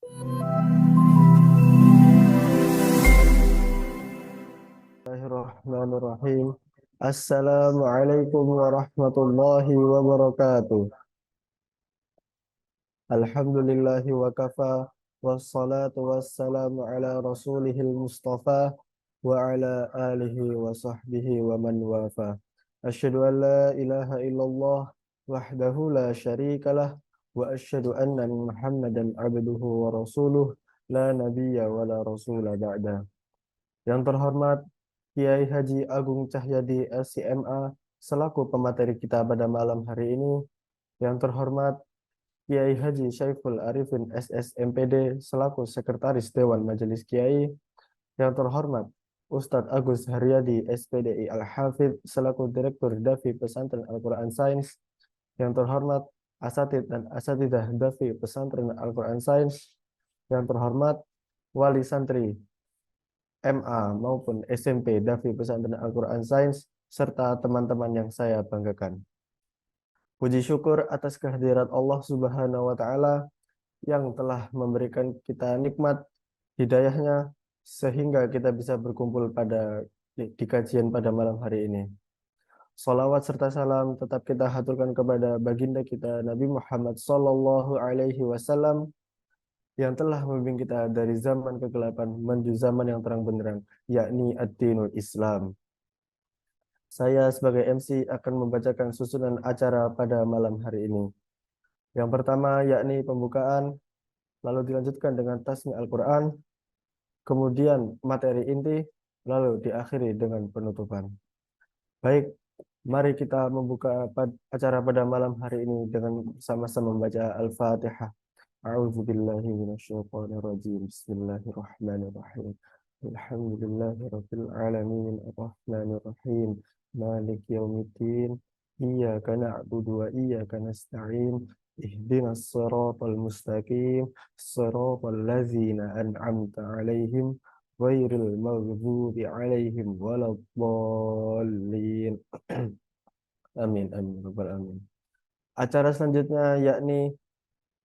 Bismillahirrahmanirrahim. Assalamualaikum warahmatullahi wabarakatuh. Alhamdulillahi wa kafa. Wassalatu wassalamu ala rasulihil mustafa wa ala alihi wa sahbihi wa man wafa. Asyhadu an la ilaha illallah wahdahu la syarikalah wa asyhadu anna Muhammadan abduhu wa rasuluh la nabiyya wa la rasula ba'da. Yang terhormat Kiai Haji Agung Cahyadi LCMA selaku pemateri kita pada malam hari ini. Yang terhormat Kiai Haji Syaiful Arifin SSMPD selaku Sekretaris Dewan Majelis Kiai. Yang terhormat Ustadz Agus Haryadi SPDI Al-Hafidh selaku Direktur Dafi Pesantren Al-Quran Sains. Yang terhormat Asatid dan Asatidah Dafi Pesantren Al-Quran Sains. Yang terhormat Wali Santri MA maupun SMP Dafi Pesantren Al-Quran Sains, serta teman-teman yang saya banggakan. Puji syukur atas kehadirat Allah Subhanahu wa Ta'ala yang telah memberikan kita nikmat hidayahnya sehingga kita bisa berkumpul di kajian pada malam hari ini. Salawat serta salam tetap kita haturkan kepada baginda kita Nabi Muhammad Sallallahu Alaihi Wasallam yang telah membimbing kita dari zaman kegelapan menuju zaman yang terang benderang, yakni ad-dinul Islam. Saya sebagai MC akan membacakan susunan acara pada malam hari ini. Yang pertama yakni pembukaan, lalu dilanjutkan dengan tasmi Al-Quran, kemudian materi inti, lalu diakhiri dengan penutupan. Baik, mari kita membuka acara pada malam hari ini dengan sama-sama membaca Al-Fatihah. A'udzu billahi minasyaitonir rajim. Bismillahirrahmanirrahim. Alhamdulillahirabbil alamin arrahmanir rahim. Maliki yaumiddin. Iyyaka na'budu wa iyyaka nasta'in. Ihdinas siratal mustaqim. Siratal ladzina an'amta 'alaihim ghairil maghdubi 'alaihim waladdallin. Amin amin rabbal alamin. Acara selanjutnya yakni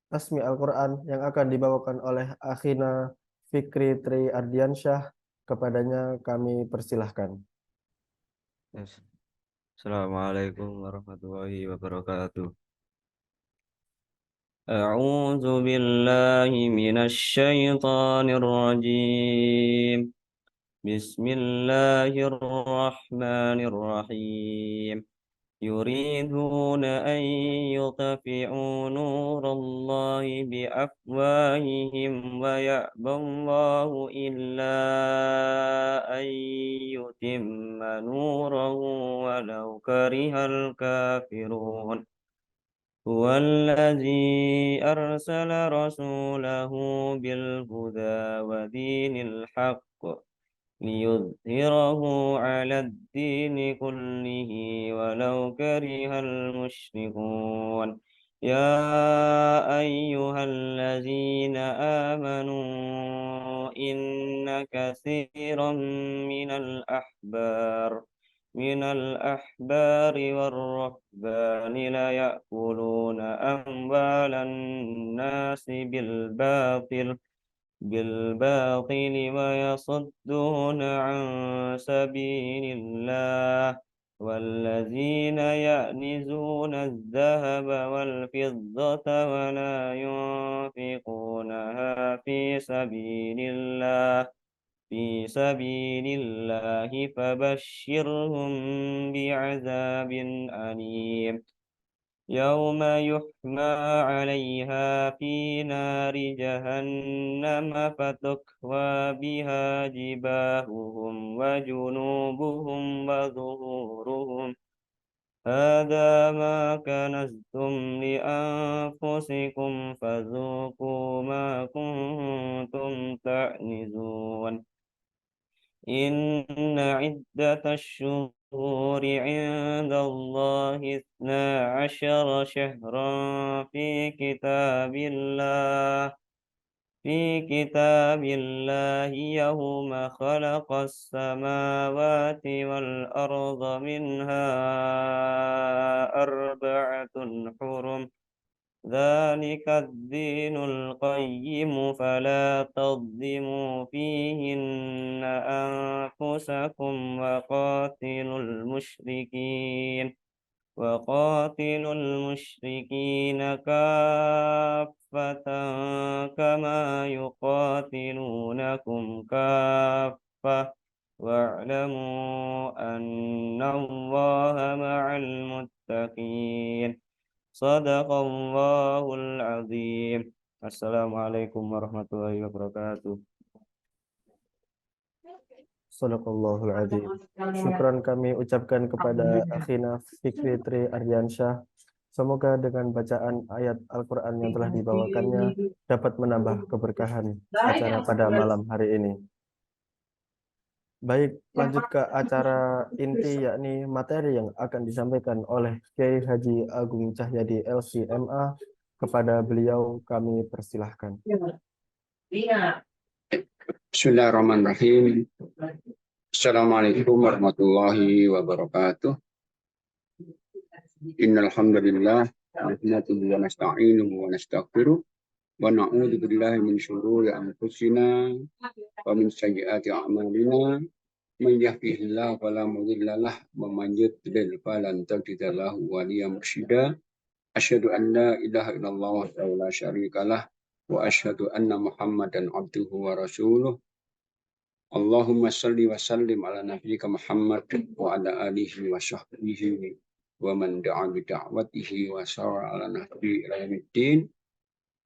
Tasmi Al-Quran yang akan dibawakan oleh Akhina Fikri Tri Ardiansyah. Kepadanya kami persilahkan. Yes. Assalamualaikum warahmatullahi wabarakatuh. A'udzu billahi minasy syaithanir rajim. Bismillahirrahmanirrahim. يريدون أن يطفئوا نور الله بأفواههم ويأبى الله إلا أن يتم نوره ولو كره الكافرون هو الذي أرسل رسوله بالهدى ودين الحق ليظهره على الدين كله ولو كره المشركون يا أيها الذين آمنوا إن كثيرا من الأحبار والرهبان ليأكلون أموال الناس بالباطل ويصدون عن سبيل الله والذين يكنزون الذهب والفضة ولا ينفقونها في سبيل الله فبشرهم بعذاب أليم يوم يحمى عليها في نار جهنم فتكوى بها جباههم وجنوبهم وظهورهم هذا ما كنزتم لأنفسكم فذوقوا ما كنتم تكنزون إن عدة الشهور عند الله 12 شهرا في كتاب الله يوم خلق السماوات والأرض منها 4 حرم ذلك الدين القيم فلا تظلموا فيهن أنفسكم وقاتلوا المشركين كافة كما يقاتلونكم كافة واعلموا أن الله مع المتقين صدق الله العظيم. السلام عليكم ورحمة الله وبركاته. Sadaqallahul adzim. Syukran kami ucapkan kepada Akhina Fikri Tri Aryansyah. Semoga dengan bacaan ayat Al-Quran yang telah dibawakannya dapat menambah keberkahan acara pada malam hari ini. Baik, lanjut ke acara inti yakni materi yang akan disampaikan oleh Kiai Haji Agung Cahyadi LCMA. Kepada beliau kami persilahkan. Bismillahirrahmanirrahim. Assalamualaikum warahmatullahi wabarakatuh. Innal hamdalillah nahmaduhu wa nasta'inuhu wa nastaghfiruh wa na'udzu billahi min shururi anfusina wa min sayyiati a'malina. Man yahdihillahu fala mudilla lahu wa man yudlil falan tajida lahu waliyyan mursyida. Asyhadu an la ilaha illallah wa la syarika lah wa asyhadu anna Muhammadan abduhu wa rasuluh. Allahumma salli wa sallim ala nabiyyika Muhammad wa ala alihi wa sahbihi wa man da'a bi da'watihi wa sara ala nahji ila yaumiddin.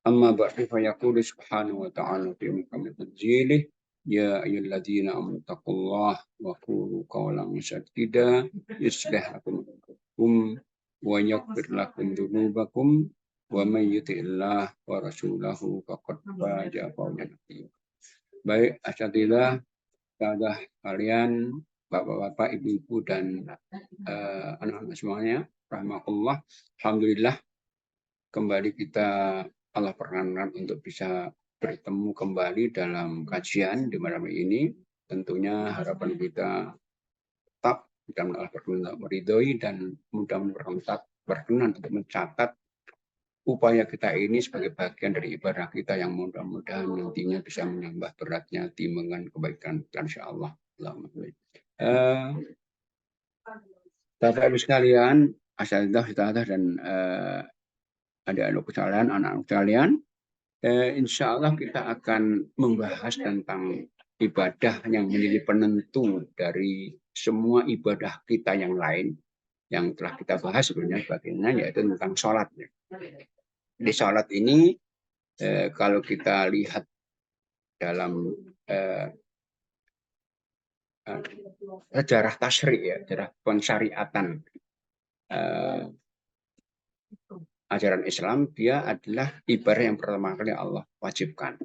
Amma ba'du fa yaqulu subhanahu wa ta'ala fi muqamil tanzilih ya ayyuhalladzina amanu taqullaha wa qulu qawlan sadida yuslih lakum wa yaghfir lakum dzunubakum wa may yuti'illah wa rasulahu faqad faza fawzan 'azima. Baik, asatidzah sahabat kalian, bapak-bapak, ibu-ibu, dan anak-anak semuanya, rahmatullah. Alhamdulillah, kembali kita Allah perkenankan untuk bisa bertemu kembali dalam kajian di malam ini. Tentunya harapan kita tetap mudah-mudahan Allah berkenan meridhoi dan mudah-mudahan berkenan untuk mencatat upaya kita ini sebagai bagian dari ibadah kita yang mudah-mudahan nantinya bisa menambah beratnya timbangan kebaikan insya Allah. Bapak Ibu sekalian, asatidzah dan adik-adik sekalian, anak-anak sekalian, insya Allah kita akan membahas tentang ibadah yang menjadi penentu dari semua ibadah kita yang lain yang telah kita bahas sebelumnya sebagainya, yaitu tentang sholat. Di sholat ini kalau kita lihat dalam sejarah tasyri', ya, sejarah pensyariatan ajaran Islam, dia adalah ibadah yang pertama kali Allah wajibkan.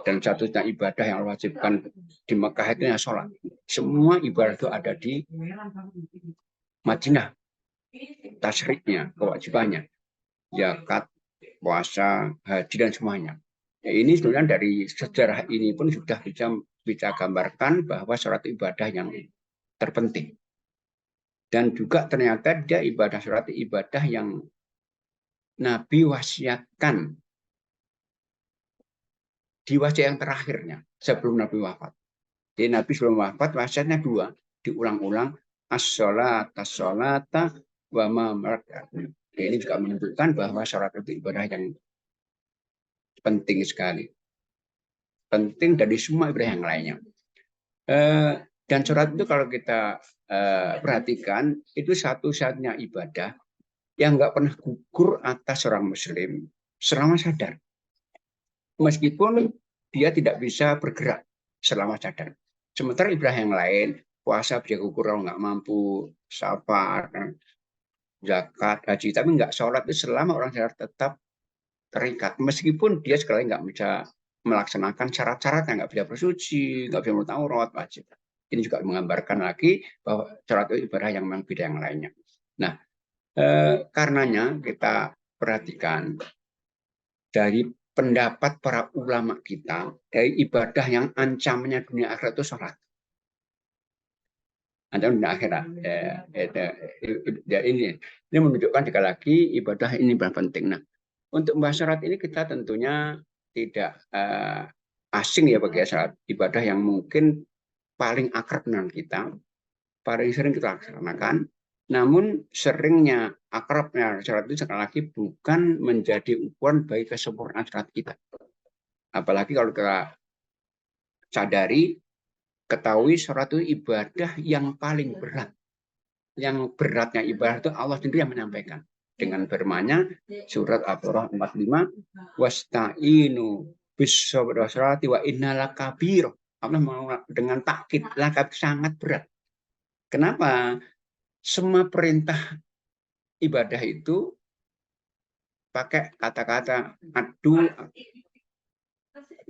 Dan satunya ibadah yang Allah wajibkan di Mekah itu yang sholat. Semua ibadah itu ada di Madinah, tasyri'nya, kewajibannya, zakat, puasa, haji, dan semuanya. Ya, ini sebenarnya dari sejarah ini pun sudah bisa gambarkan bahwa sholat ibadah yang terpenting. Dan juga ternyata dia ibadah sholat ibadah yang Nabi wasiatkan di wasiat yang terakhirnya sebelum Nabi wafat. Jadi Nabi sebelum wafat wasiatnya dua, diulang-ulang, as-sholata wa ma malakat. Ini juga menunjukkan bahwa sholat itu ibadah yang penting sekali. Penting dari semua ibadah yang lainnya. Dan sholat itu kalau kita perhatikan, itu satu-satunya ibadah yang nggak pernah gugur atas seorang muslim selama sadar. Meskipun dia tidak bisa bergerak selama sadar. Sementara ibadah yang lain, puasa bisa gugur kalau nggak mampu, safar, zakat, haji, tapi nggak sholat itu selama orang sadar tetap terikat. Meskipun dia sekali nggak bisa melaksanakan syarat-syaratnya, nggak bisa bersuci, nggak bisa menutup aurat, wajib. Ini juga menggambarkan lagi bahwa sholat itu ibadah yang memang beda yang lainnya. Nah, karenanya kita perhatikan dari pendapat para ulama kita dari ibadah yang ancamannya dunia akhirat itu sholat. Ancaman dunia akhirat. Ini menunjukkan sekali lagi ibadah ini penting. Nah, untuk membahas syarat ini kita tentunya tidak asing ya bagi syarat ibadah yang mungkin paling akrab dengan kita, paling sering kita laksanakan. Namun seringnya akrabnya syarat itu sekali lagi bukan menjadi ukuran bagi kesempurnaan syarat kita. Apalagi kalau kita sadari, ketahui syarat itu ibadah yang paling berat. Yang beratnya ibadah itu Allah sendiri yang menyampaikan. Dengan firman-Nya surat Al-Baqarah 45, wasta'inu bis-sabri was-salati wa innaha lakabir. Allah dengan takkid, lakab sangat berat. Kenapa? Semua perintah ibadah itu pakai kata-kata adu,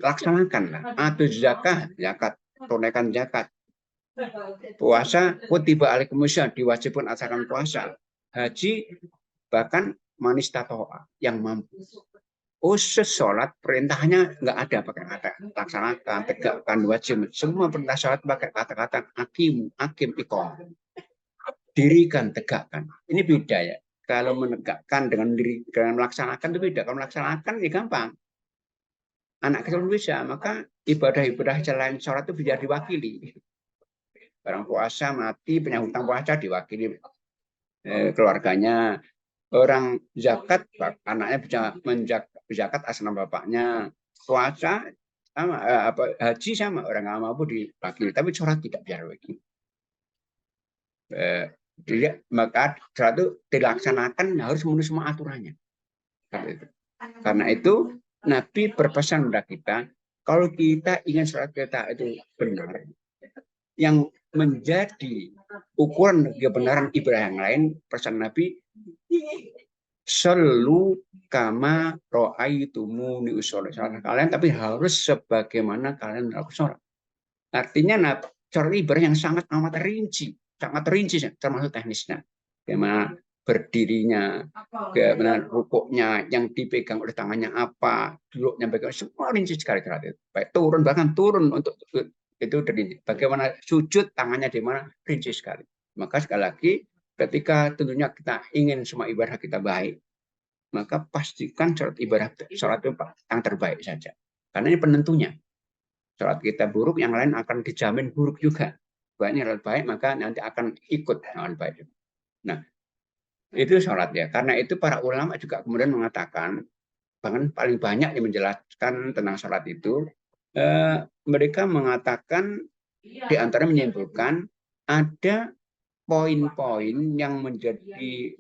laksanakan, adu zakat, tunaikan zakat. Puasa, kutiba alaikumusya, diwajibkan asalkan puasa. Haji, bahkan manistatoa, yang mampu. Khusus sholat, perintahnya nggak ada pakai kata laksanakan, tegakkan, wajib. Semua perintah sholat pakai kata-kata akim, iqom. Dirikan, tegakkan. Ini beda ya. Kalau menegakkan dengan melaksanakan itu beda. Kalau melaksanakan ya gampang. Anak kecil bisa, maka ibadah-ibadah selain sholat itu bisa diwakili. Orang puasa mati, punya hutang puasa diwakili keluarganya. Orang zakat, anaknya bisa menzakat atas nama bapaknya. Puasa sama, haji sama, orang nggak mampu diwakili. Tapi sholat tidak biar begitu. Maka sholat itu dilaksanakan harus memenuhi semua aturannya. Karena itu Nabi berpesan kepada kita, kalau kita ingin sholat kita itu benar, yang menjadi ukuran kebenaran ibadah yang lain, pesan Nabi, selalu kama ro'aitumuni usoleh. Kalian tapi harus sebagaimana kalian melakukan sholat. Artinya sholat ibadah yang sangat amat rinci, termasuk teknisnya. Bagaimana berdirinya, bagaimana rukuknya, yang dipegang oleh tangannya apa, duduknya bagaimana, semua rinci sekali. Baik turun, bahkan turun untuk itu dari bagaimana sujud, tangannya di mana, rinci sekali. Maka sekali lagi, ketika tentunya kita ingin semua ibadah kita baik, maka pastikan sholat itu yang terbaik saja. Karena ini penentunya. Sholat kita buruk, yang lain akan dijamin buruk juga. Baiknya baik, maka nanti akan ikut dengan baik. Nah, itu sholat ya. Karena itu para ulama juga kemudian mengatakan, bahkan paling banyak yang menjelaskan tentang sholat itu, mereka mengatakan di antara menyimpulkan ada poin-poin yang menjadi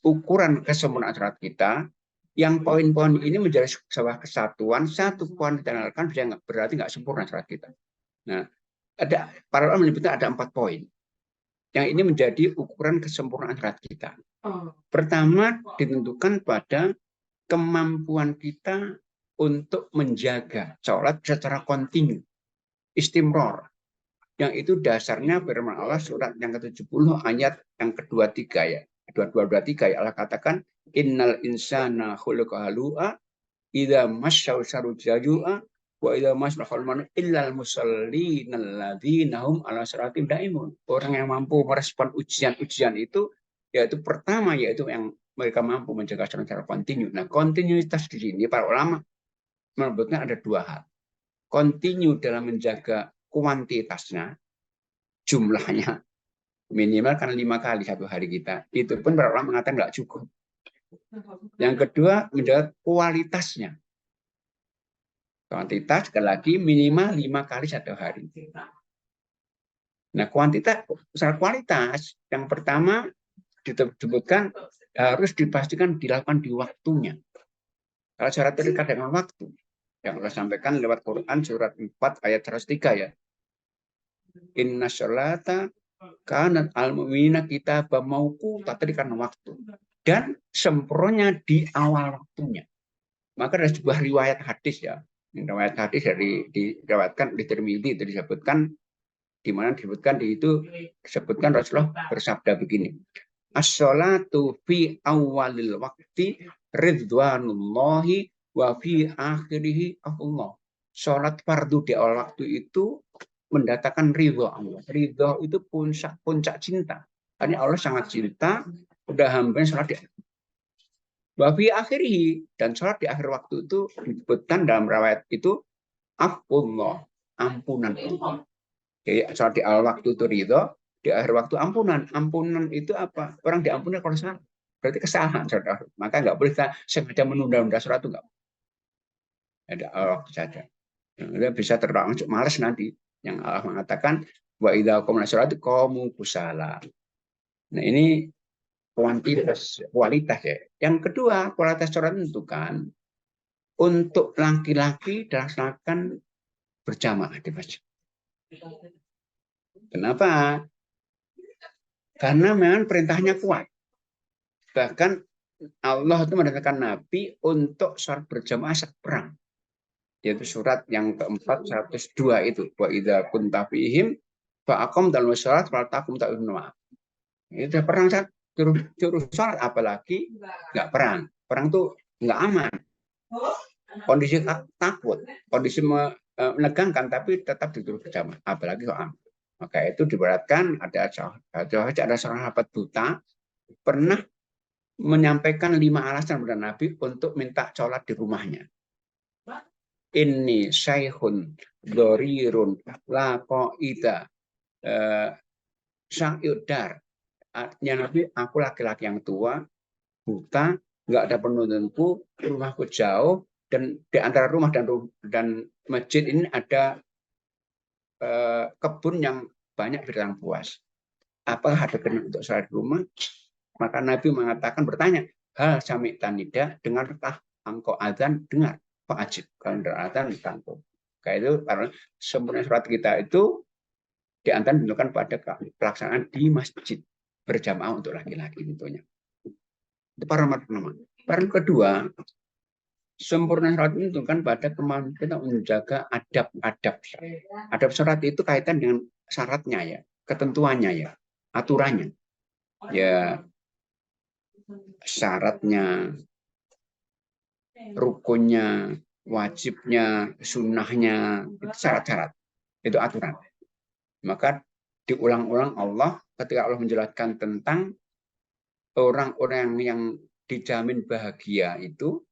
ukuran kesempurnaan sholat kita, yang poin-poin ini menjadi sebuah kesatuan, satu poin ditandalkan berarti nggak sempurna sholat kita. Nah, para ulama menyebutnya ada 4 poin. Yang ini menjadi ukuran kesempurnaan sholat kita. Pertama, ditentukan pada kemampuan kita untuk menjaga sholat secara kontinu, istimror. Yang itu dasarnya firman Allah surat yang ke-70 ayat yang ke-23 ya. 22-23 ya, Allah katakan innal insana khuliqa halu'a idza massahu syarru jazua wa idza massahu al-manu illal musallin alladzina hum ala sholatim daimun. Orang yang mampu merespon ujian-ujian itu yaitu pertama yaitu yang mereka mampu menjaga sholat secara kontinu. Nah, kontinuitas di sini para ulama menyebutkan ada 2 hal. Kontinu dalam menjaga kuantitasnya, jumlahnya minimal kan 5 kali satu hari kita. Itu pun para ulama mengatakan nggak cukup. Yang kedua, menjaga kualitasnya. Kuantitas sekali lagi minimal 5 kali satu hari. Nah, kuantitas secara kualitas yang pertama disebutkan harus dipastikan dilakukan di waktunya. Kalau syarat terikat dengan waktu, yang Allah sampaikan lewat Quran surat 4 ayat 103 ya. Inna sholata kanat al-mu'minina kitaban mauquta, tadi karena waktu. Dan sempurnanya di awal waktunya. Maka ada sebuah riwayat hadis ya. Riwayat hadis diriwayatkan di Tirmidzi itu disebutkan, di mana disebutkan di itu disebutkan Rasulullah bersabda begini. As-sholatu fi awalil waqti ridwanullahi wa fi akhirihi Allah. Sholat fardu di awal waktu itu mendatangkan ridho Allah. Ridho itu puncak cinta. Karena Allah sangat cinta, udah hampir sholat di Wa fi akhirih, dan sholat di akhir waktu itu disebutkan dalam riwayat itu afullah, ampunan Allah. Jadi sholat di awal waktu itu ridho, di akhir waktu ampunan. Ampunan itu apa? Orang diampuni kalau salah. Berarti kesalahan. Saudara. Maka nggak boleh kita sengaja menunda-nunda sholat itu nggak. Ada awal waktu saja. Dia bisa terbang malas nanti. Yang Allah mengatakan wa idza qumna sholat qamu kusala. Nah ini kualitas ya. Yang kedua, kualitas sholat menentukan untuk laki-laki dilaksanakan berjamaah di masjid. Kenapa? Karena memang perintahnya kuat. Bahkan Allah itu merintahkan Nabi untuk sholat berjamaah saat perang. Yaitu surat yang keempat 102 itu. Wa idza kunta fihim fa aqamtal sholat fala taqum ta'im. Itu perang saat suruh sholat, apalagi nggak perang. Perang tuh nggak aman. Kondisi takut, kondisi menegangkan, tapi tetap disuruh berjamaah, apalagi kok aman. Maka itu diberatkan. Ada seorang sahabat buta pernah menyampaikan 5 alasan kepada Nabi untuk minta sholat di rumahnya. Ini syaikhun dorirun laqaida sa'yudar. Artinya Nabi, aku laki-laki yang tua, buta, nggak ada penuntunku, rumahku jauh, dan di antara rumah dan masjid ini ada kebun yang banyak binatang buas. Apakah ada kena untuk sholat di rumah? Maka Nabi mengatakan, bertanya, hal sami tanida, dengarkah engkau azan? Dengar, Pak Ajib. Kalau azan ditangkap. Kayak itu, karena sempurna sholat kita itu diantara ditentukan pada pelaksanaan di masjid berjamaah untuk laki-laki tentunya. Itu parameter pertama. Parameter kedua, sempurna sholat itu kan pada kemampuan kita menjaga adab-adab. Adab sholat itu kaitan dengan syaratnya ya, ketentuannya ya, aturannya. Ya, syaratnya, rukunnya, wajibnya, sunnahnya, itu syarat-syarat, itu aturan. Maka diulang-ulang Allah ketika Allah menjelaskan tentang orang-orang yang dijamin bahagia itu,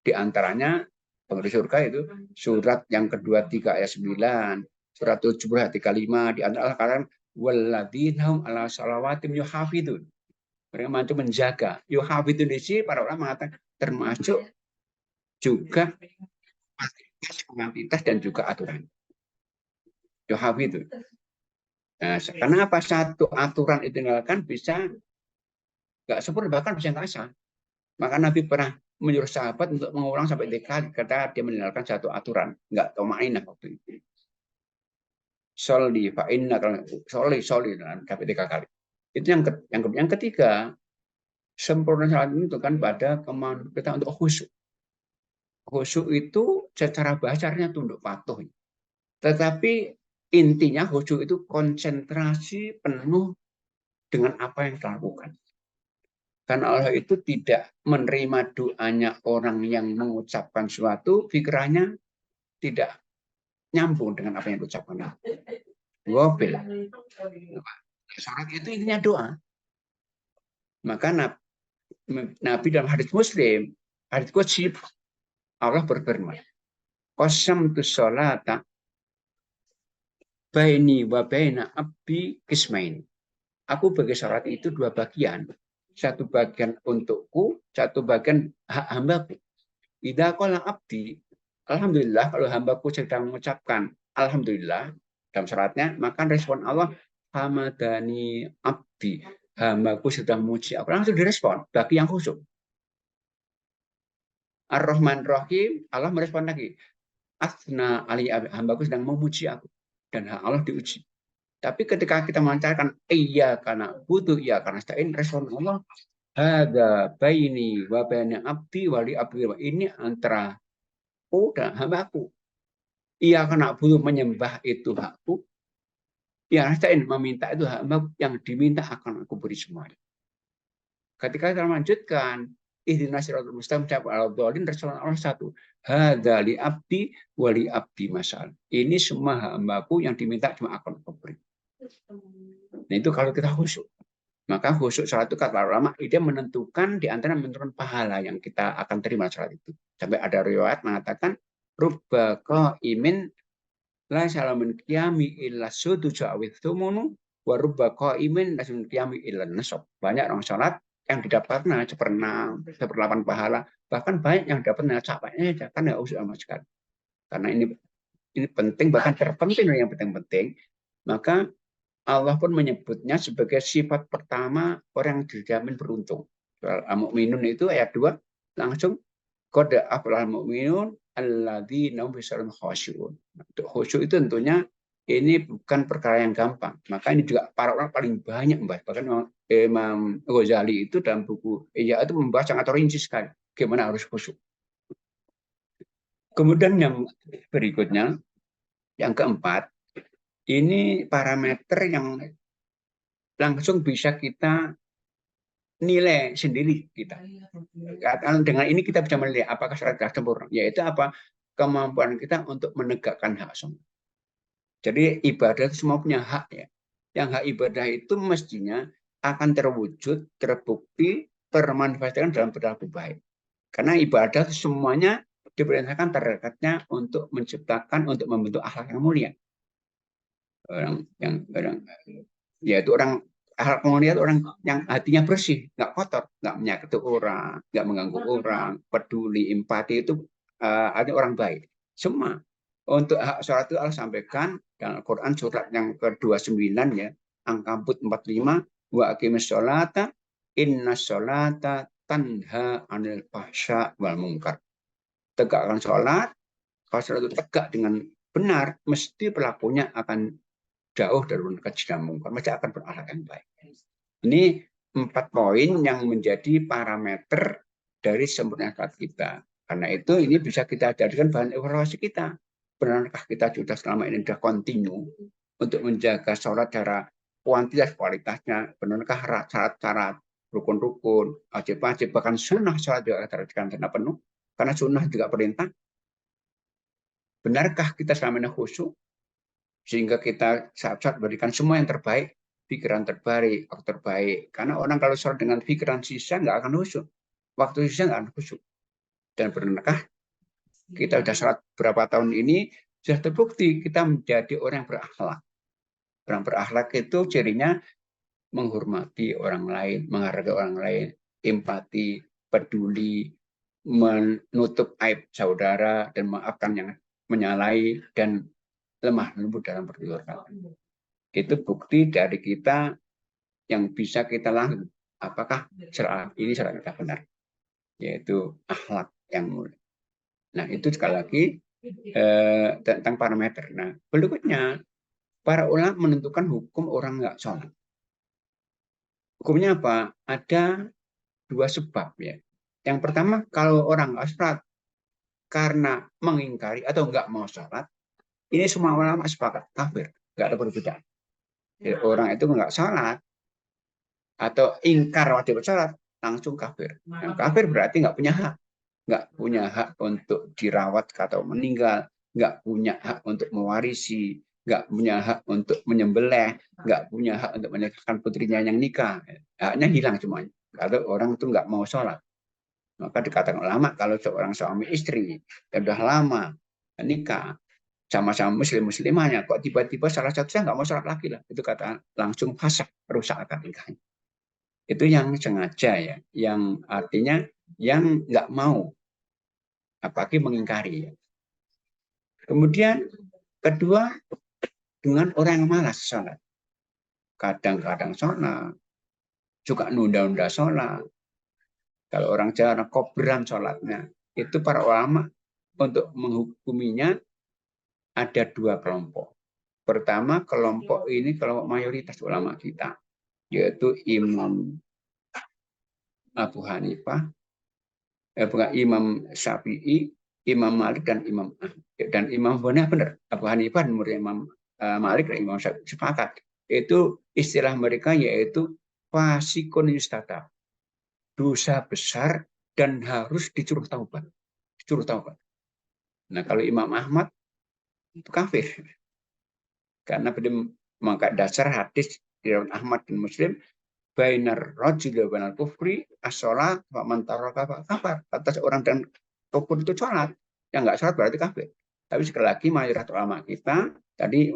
diantaranya penghuni surga itu surat yang kedua 3 ayat 9, surat 70 ayat 35, di antara kalian walladzina ala shalawatim yuhafidun. Mereka mampu menjaga. Yuhafidun di sini para ulama mengatakan termasuk juga kuantitas dan juga aturan. Yuhafidun. Nah, karena apa? Satu aturan itu kan bisa nggak sempurna, bahkan bisa nggak sah. Maka Nabi pernah menyuruh sahabat untuk mengulang sampai 3 kali kata dia meninggalkan satu aturan, nggak tomainah waktu itu. Sholli fa inna sholli sampai 3 kali. Itu yang ketiga, sempurna salat itu kan pada kemampuan kita untuk khusyuk. Khusyuk itu secara bahasanya tunduk patuh. Tetapi intinya khusyuk itu konsentrasi penuh dengan apa yang kita lakukan. Karena Allah itu tidak menerima doanya orang yang mengucapkan suatu, pikirannya tidak nyambung dengan apa yang diucapkan. Gobil. Salat itu intinya doa. Maka Nabi dalam hadis Muslim, hadis qudsi, Allah berfirman, qasamtu sholata baini wa baina abdi qismain. Aku bagi salat itu 2 bagian. Satu bagian untukku, satu bagian hak hambaku. Idza qala abdi, alhamdulillah, kalau hambaku sedang mengucapkan alhamdulillah dalam syaratnya, maka respon Allah, hamadani abdi, hambaku sedang memuji aku. Langsung direspon bagi yang khusyuk. Ar-Rahman Rahim, Allah merespon lagi, asna ali, hambaku sedang memuji aku, dan hak Allah diuji. Tapi ketika kita melancarkan iya karena butuh, iya karena stain, respon Allah, hadza baini wa baina abdi wa li abdi, ini antara aku dan hambaku. Iya karena butuh menyembah itu hakku, ya stain meminta itu hamba, yang diminta akan aku beri semuanya. Ketika kita lanjutkan ihdinas siratal mustaqim al-dhalin, respon Allah satu, hadza li abdi wa li abdi masal. Ini semua hambaku, yang diminta cuma akan aku beri. Nah itu kalau kita khusyuk. Maka khusyuk salat itu kata ulama, dia menentukan di antara menentukan pahala yang kita akan terima salat itu. Sampai ada riwayat mengatakan rubba qaimin la salamun qiyami illa sudu ja'with tumunu wa rubba qaimin la salamun qiyami illa nasab. Banyak orang salat yang didapatnya seperenam, seperdelapan pahala, bahkan banyak yang dapatnya capeknya kan enggak usah sama sekali. Karena ini penting, bahkan terpenting yang penting-penting. Maka Allah pun menyebutnya sebagai sifat pertama orang yang dijamin beruntung. Al-Mu'minun itu ayat 2 langsung qad aflahal mu'minun alladzina hum fi sholatihim khashi'un. Khusyuk itu tentunya ini bukan perkara yang gampang. Maka ini juga para orang paling banyak membahas. Bahkan Imam Ghazali itu dalam buku Ihya itu membahas sangat rinci sekali bagaimana harus khusyuk. Kemudian yang berikutnya, yang keempat, ini parameter yang langsung bisa kita nilai sendiri kita. Dengan ini kita bisa melihat apakah salat kita sempurna, yaitu apa? Kemampuan kita untuk menegakkan hak sholat. Jadi ibadah itu semua punya hak ya. Yang hak ibadah itu mestinya akan terwujud, terbukti, termanfaatkan dalam perilaku baik. Karena ibadah semuanya diperintahkan terdekatnya untuk menciptakan, untuk membentuk akhlak yang mulia. Yaitu orang akhlak mulia itu orang yang hatinya bersih, nggak kotor, nggak menyakiti orang, nggak mengganggu orang, peduli, empati, itu ada orang baik. Semua untuk hak sholat itu Allah sampaikan dalam Al-Quran surat yang ke-29 ya, Ankabut 45, wa aqimis sholata inna sholata tanha anil fahsya wal munkar. Tegakkan sholat, kalau sholat itu tegak dengan benar, mesti pelakunya akan jauh dari keji dan mungkar, mesti akan berakhlak yang baik. Ini 4 poin yang menjadi parameter dari sempurna sholat kita. Karena itu ini bisa kita jadikan bahan evaluasi kita. Benarkah kita sudah selama ini sudah kontinu untuk menjaga sholat secara kuantitas kualitasnya? Benarkah syarat-syarat, rukun-rukun, wajib-wajib, bahkan sunnah sholat juga terjadikan secara penuh? Karena sunnah juga perintah. Benarkah kita selama ini khusyuk? Sehingga kita saat-saat berikan semua yang terbaik, pikiran terbaik, waktu terbaik. Karena orang kalau sholat dengan pikiran sisa nggak akan khusyuk. Waktu sisa nggak akan khusyuk. Dan benarkah kita sudah sholat berapa tahun ini, sudah terbukti kita menjadi orang yang berakhlak. Orang berakhlak itu cirinya menghormati orang lain, menghargai orang lain, empati, peduli, menutup aib saudara, dan memaafkan yang menyalahi, dan lemah lembut dalam bertutur kata. Itu bukti dari kita yang bisa kita lakukan. Apakah syarat ini syarat kita benar, yaitu akhlak yang mulia. Nah itu sekali lagi tentang parameter. Nah berikutnya para ulama menentukan hukum orang nggak sholat. Hukumnya apa? Ada 2 sebab ya. Yang pertama, kalau orang nggak sholat karena mengingkari atau nggak mau sholat, ini semua ulama sepakat kafir, nggak ada perbedaan. Jadi, orang itu nggak sholat atau ingkar wajib sholat langsung kafir. Yang kafir berarti nggak punya hak untuk dirawat atau meninggal, nggak punya hak untuk mewarisi, nggak punya hak untuk menyembelih, nggak punya hak untuk menikahkan putrinya yang nikah. Haknya hilang semuanya. Kalau orang itu nggak mau sholat, maka dikatakan ulama kalau seorang suami istri yang sudah lama nikah, sama-sama muslimahnya, kok tiba-tiba salah satunya nggak mau sholat lagi lah, itu kata langsung fasik, rusak akad nikahnya. Itu yang sengaja ya, yang artinya yang nggak mau, apalagi mengingkari. Kemudian kedua, dengan orang yang malas sholat, kadang-kadang sholat, juga nunda-nunda sholat. Kalau orang Jawa kobran sholatnya, itu para ulama untuk menghukuminya ada 2 kelompok. Pertama, kelompok ini kelompok mayoritas ulama kita, yaitu Imam Abu Hanifah, bukan Imam Syafi'i, Imam Malik, dan Imam Ahmad. Dan Imam Abu Hanifah benar, Abu Hanifah dan Imam Malik dan Imam Syafi'i sepakat. Itu istilah mereka yaitu fasikun yustatab, dosa besar dan harus disuruh taubat. Nah kalau Imam Ahmad itu kafir. Karena pada mengangkat dasar hadis di Ahmad dan Muslim bainar rajuli wa bainal kufri as-shalat wa man taraka kafar. Atas orang dan kufur itu sholat, yang nggak sholat berarti kafir. Tapi sekali lagi mayoritas ulama kita tadi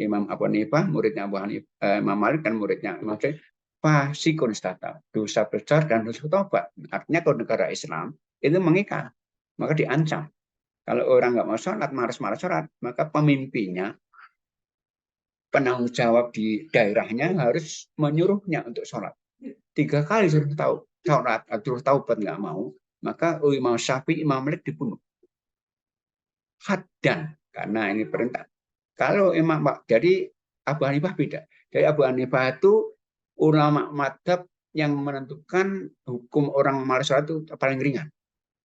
Imam Abu Hanifah, muridnya Imam Malik dan muridnya Imam Syafi'i, fasikun istata, dosa besar dan dosa tobat. Artinya kalau negara Islam itu mengikat, maka diancam. Kalau orang nggak mau sholat, malas-malas sholat, maka pemimpinnya, penanggung jawab di daerahnya harus menyuruhnya untuk sholat. 3 kali suruh tahu sholat, suruh taubat nggak mau, maka Imam Syafi'i, Imam Malik dibunuh. Haddan, karena ini perintah. Kalau jadi Abu Hanifah beda. Jadi Abu Hanifah itu ulama madhab yang menentukan hukum orang malas sholat itu paling ringan.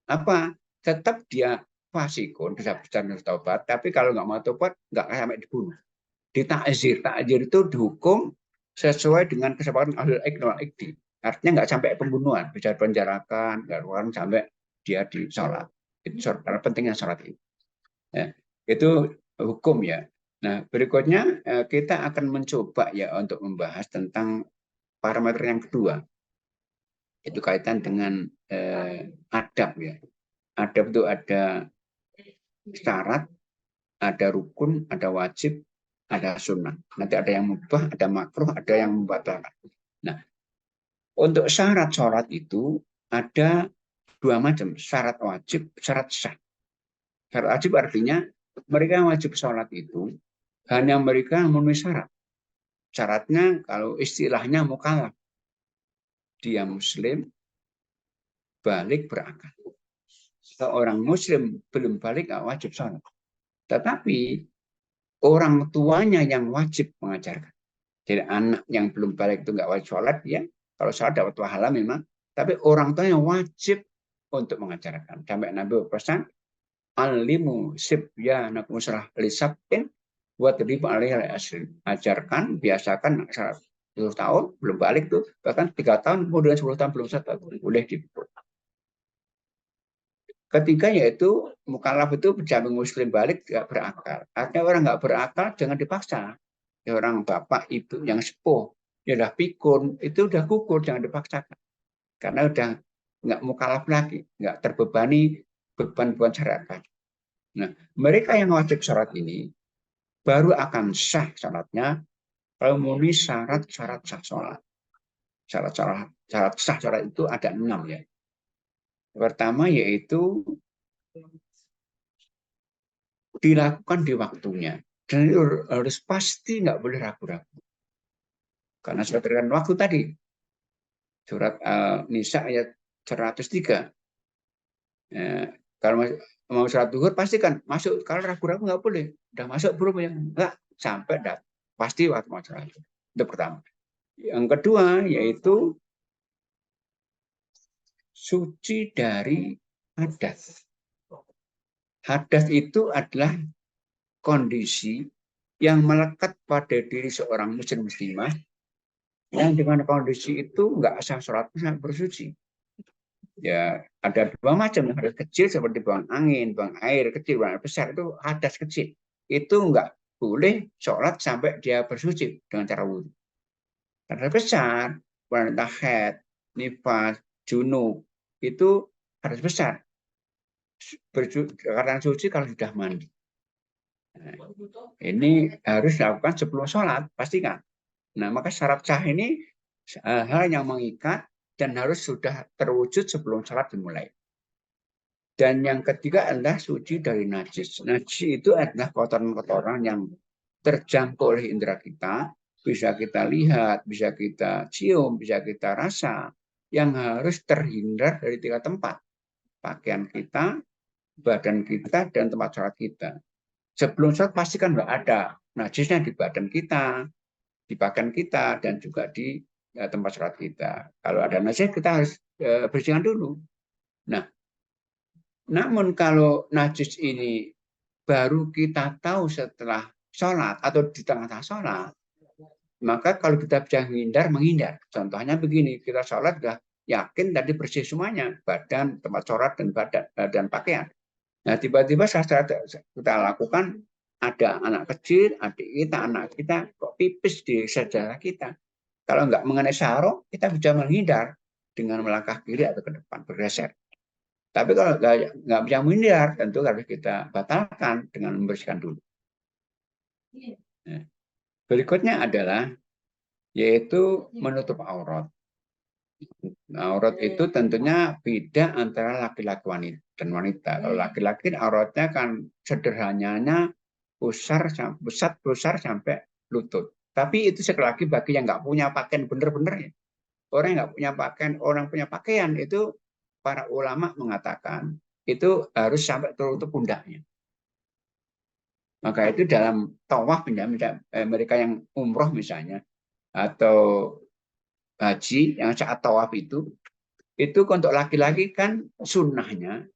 Apa? Tetap dia fasikun, bisa berjalan taubat, tapi kalau nggak mau taubat, nggak sampai dibunuh. Ditakzir. Takzir itu dihukum sesuai dengan kesepakatan ahlul iqd wal iqdi. Artinya nggak sampai pembunuhan, bisa penjarakan, nggak orang sampai dia di sholat. Itu karena pentingnya sholat itu. Ya, itu hukum ya. Nah, berikutnya kita akan mencoba ya untuk membahas tentang parameter yang kedua. Itu kaitan dengan adab ya. Adab itu ada syarat, ada rukun, ada wajib, ada sunnah. Nanti ada yang mubah, ada makruh, ada yang membatalkan. Nah, untuk syarat sholat itu ada 2 macam, syarat wajib, syarat sah. Syarat wajib artinya mereka yang wajib sholat itu hanya mereka memenuhi syarat. Syaratnya kalau istilahnya mukallaf, dia muslim, balik, berakal. Seorang muslim belum balik nggak wajib sholat. Tetapi orang tuanya yang wajib mengajarkan. Jadi anak yang belum balik itu nggak wajib sholat, ya. Kalau sholat dapat pahala memang, tapi orang tuanya wajib untuk mengajarkan. Sampai Nabi berpesan, alimu sibyanakum surah lisabin buat ribu alaihi asrin. Ajarkan, biasakan 10 tahun belum balik tuh, bahkan 3 tahun kemudian 10 tahun belum satu boleh dipukul. Ketiga yaitu mukallaf itu penjamin muslim balik tidak berakal. Artinya orang nggak berakal jangan dipaksa. Ya, orang bapak ibu yang sepuh, ya udah pikun, itu udah gugur, jangan dipaksakan. Karena udah nggak mukallaf lagi, nggak terbebani beban-beban syariat. Nah, mereka yang wajib sholat ini baru akan sah sholatnya kalau memenuhi syarat-syarat sah sholat. Syarat sah sholat itu ada 6 ya. Pertama yaitu dilakukan di waktunya. Dan itu harus pasti, nggak boleh ragu-ragu. Karena sudah berikan waktu tadi. Surat Nisa ayat 103. Kalau mau sholat duhur pastikan masuk. Kalau ragu-ragu nggak boleh. Udah masuk belum ya? Nggak, sampai pasti waktu mau sholat. Itu pertama. Yang kedua yaitu suci dari hadas. Hadas itu adalah kondisi yang melekat pada diri seorang muslim muslimah yang dengan kondisi itu nggak sah sholatnya bersuci. Ya ada 2 macam, hadas kecil seperti buang angin, buang air kecil, buang air besar itu hadas kecil. Itu nggak boleh sholat sampai dia bersuci dengan cara wudhu. Hadas besar, wanita haid, nifas, junub itu hadas besar. Karena suci kalau sudah mandi. Nah, ini harus dilakukan sebelum sholat, pastikan. Nah, maka syarat sah ini hal yang mengikat dan harus sudah terwujud sebelum sholat dimulai. Dan yang ketiga adalah suci dari najis. Najis itu adalah kotoran-kotoran yang terjangkau oleh indera kita, bisa kita lihat, bisa kita cium, bisa kita rasa, yang harus terhindar dari 3 tempat. Pakaian kita, badan kita, dan tempat sholat kita. Sebelum sholat pastikan nggak ada najisnya di badan kita, di pakaian kita, dan juga di tempat sholat kita. Kalau ada najis kita harus bersihkan dulu. Nah, namun kalau najis ini baru kita tahu setelah sholat atau di tengah-tengah sholat, maka kalau kita bisa menghindar. Contohnya begini, kita sholat sudah yakin tadi bersih semuanya, badan, tempat sholat, dan pakaian. Nah, tiba-tiba saat kita lakukan, ada anak kecil, adik kita, anak kita, kok pipis di sejadah kita. Kalau nggak mengenai syahro, kita bisa menghindar dengan melangkah kiri atau ke depan, bergeser. Tapi kalau nggak bisa menghindar, tentu harus kita batalkan dengan membersihkan dulu. Nah, berikutnya adalah yaitu menutup aurat. Aurat itu tentunya beda antara laki-laki dan wanita. Kalau laki-laki auratnya kan sederhananya pusat sampai lutut. Tapi itu sekali lagi bagi yang nggak punya pakaian bener-bener ya. Orang yang nggak punya pakaian, orang punya pakaian itu para ulama mengatakan itu harus sampai tertutup pundaknya. Maka itu dalam tawaf mereka yang umroh misalnya atau haji yang saat tawaf itu untuk laki-laki kan sunnahnya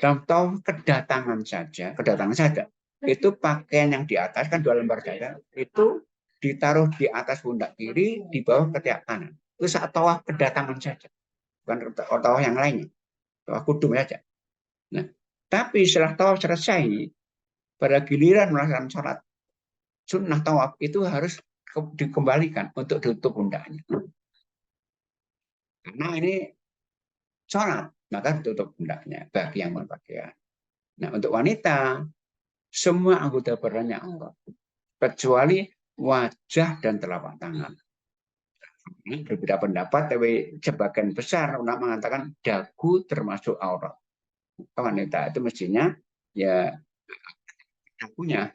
dalam tawaf kedatangan saja. Itu pakaian yang di atas kan 2 lembar saja, itu ditaruh di atas pundak kiri, di bawah ketiak kanan. Itu saat tawaf kedatangan saja, bukan tawaf yang lainnya, tawaf kudum saja. Nah, tapi setelah tawaf selesai, pada giliran melaksanakan sholat sunnah tawaf itu harus dikembalikan untuk ditutup pundaknya. Karena ini sholat, maka ditutup pundaknya bagi yang berpakaian. Nah, untuk wanita, semua anggota badannya aurat, kecuali wajah dan telapak tangan. Berbeda pendapat, tapi sebagian besar ulama mengatakan dagu termasuk aurat. Wanita itu mestinya ya dagunya.